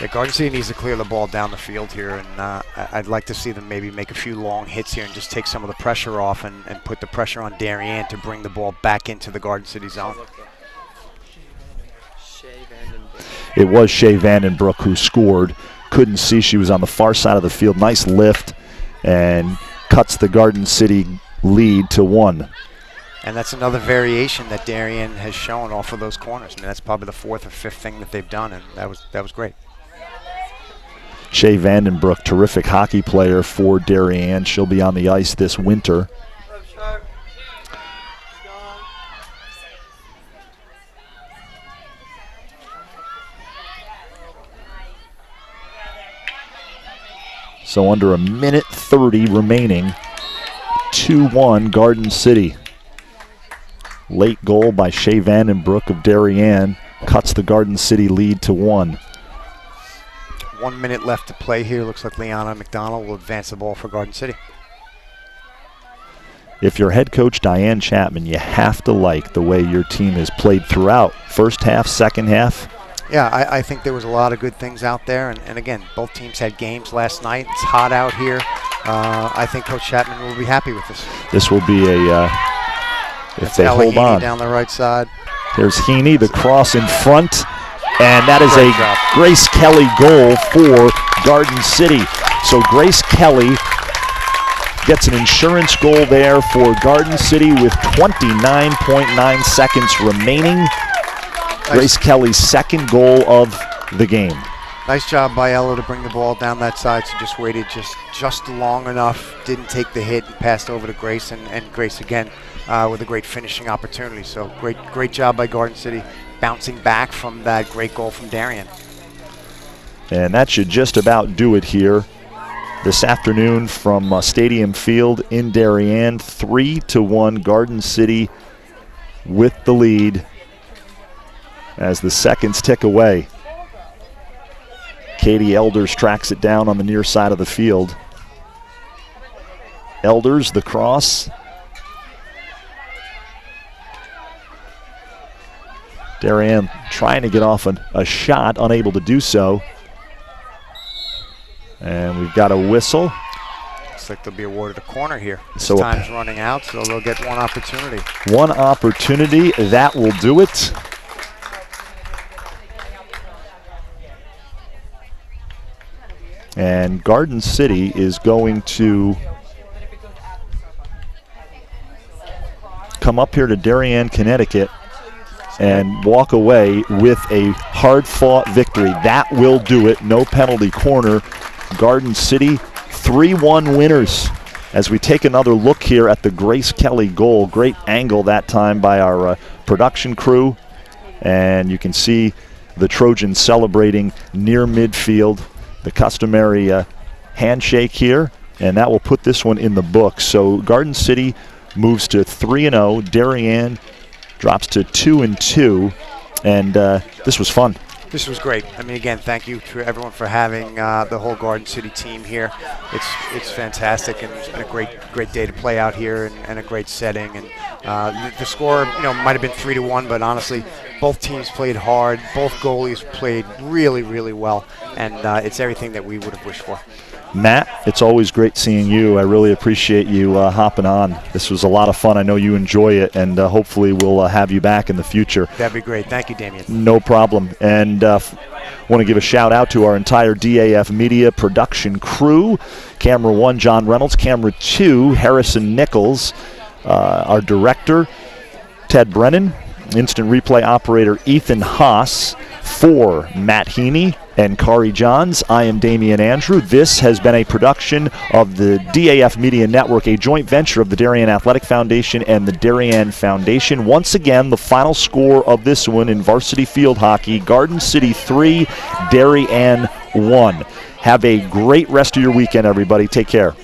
Yeah, Garden City needs to clear the ball down the field here, and I'd like to see them maybe make a few long hits here and just take some of the pressure off and put the pressure on Darien to bring the ball back into the Garden City zone. It was Shea Vandenbroek who scored. Couldn't see, she was on the far side of the field. Nice lift, and cuts the Garden City lead to 1. And that's another variation that Darien has shown off of those corners. I mean, that's probably the 4th or 5th thing that they've done, and that was great. Shea Vandenbroek, terrific hockey player for Darien. She'll be on the ice this winter. So under 1:30 remaining, 2-1 Garden City. Late goal by Shea Vandenbroek of Darien cuts the Garden City lead to 1. 1 minute left to play here. Looks like Liana McDonald will advance the ball for Garden City. If you're head coach Diane Chapman, you have to like the way your team has played throughout. First half, second half. Yeah, I think there was a lot of good things out there. And again, both teams had games last night. It's hot out here. I think Coach Chapman will be happy with this. This will be a, if they hold on. Down the right side. Here's Heaney, the cross in front. And that is a Grace Kelly goal for Garden City. So Grace Kelly gets an insurance goal there for Garden City with 29.9 seconds remaining. Grace Kelly's second goal of the game. Nice job by Ella to bring the ball down that side. So just waited just long enough, didn't take the hit, and passed over to Grace, and Grace again with a great finishing opportunity. So great job by Garden City, bouncing back from that great goal from Darien. And that should just about do it here this afternoon from Stadium Field in Darien. 3-1 Garden City with the lead as the seconds tick away. Katie Elders tracks it down on the near side of the field. Elders, the cross. Darien trying to get off a shot, unable to do so. And we've got a whistle. Looks like they'll be awarded a corner here. So time's running out, so they'll get one opportunity. One opportunity, that will do it. And Garden City is going to come up here to Darien, Connecticut, and walk away with a hard-fought victory. That will do it. No penalty corner. Garden City 3-1 winners. As we take another look here at the Grace Kelly goal. Great angle that time by our production crew. And you can see the Trojans celebrating near midfield. The customary handshake here, and that will put this one in the book. So Garden City moves to 3-0. Darien drops to 2-2, and this was fun. This was great. I mean, again, thank you to everyone for having the whole Garden City team here. It's fantastic, and it's been a great day to play out here, and a great setting. And the score, might have been 3-1, but honestly, both teams played hard. Both goalies played really, really well, and it's everything that we would have wished for. Matt, it's always great seeing you. I really appreciate you hopping on. This was a lot of fun. I know you enjoy it, and hopefully we'll have you back in the future. That'd be great. Thank you, Damien. No problem. And want to give a shout out to our entire DAF Media production crew. Camera 1, John Reynolds. Camera 2, Harrison Nichols. Our director, Ted Brennan. Instant replay operator, Ethan Haas. For Matt Heaney and Kari Johns, I am Damian Andrew. This has been a production of the DAF Media Network, a joint venture of the Darien Athletic Foundation and the Darien Foundation. Once again, the final score of this one in varsity field hockey, Garden City 3, Darien 1. Have a great rest of your weekend, everybody. Take care.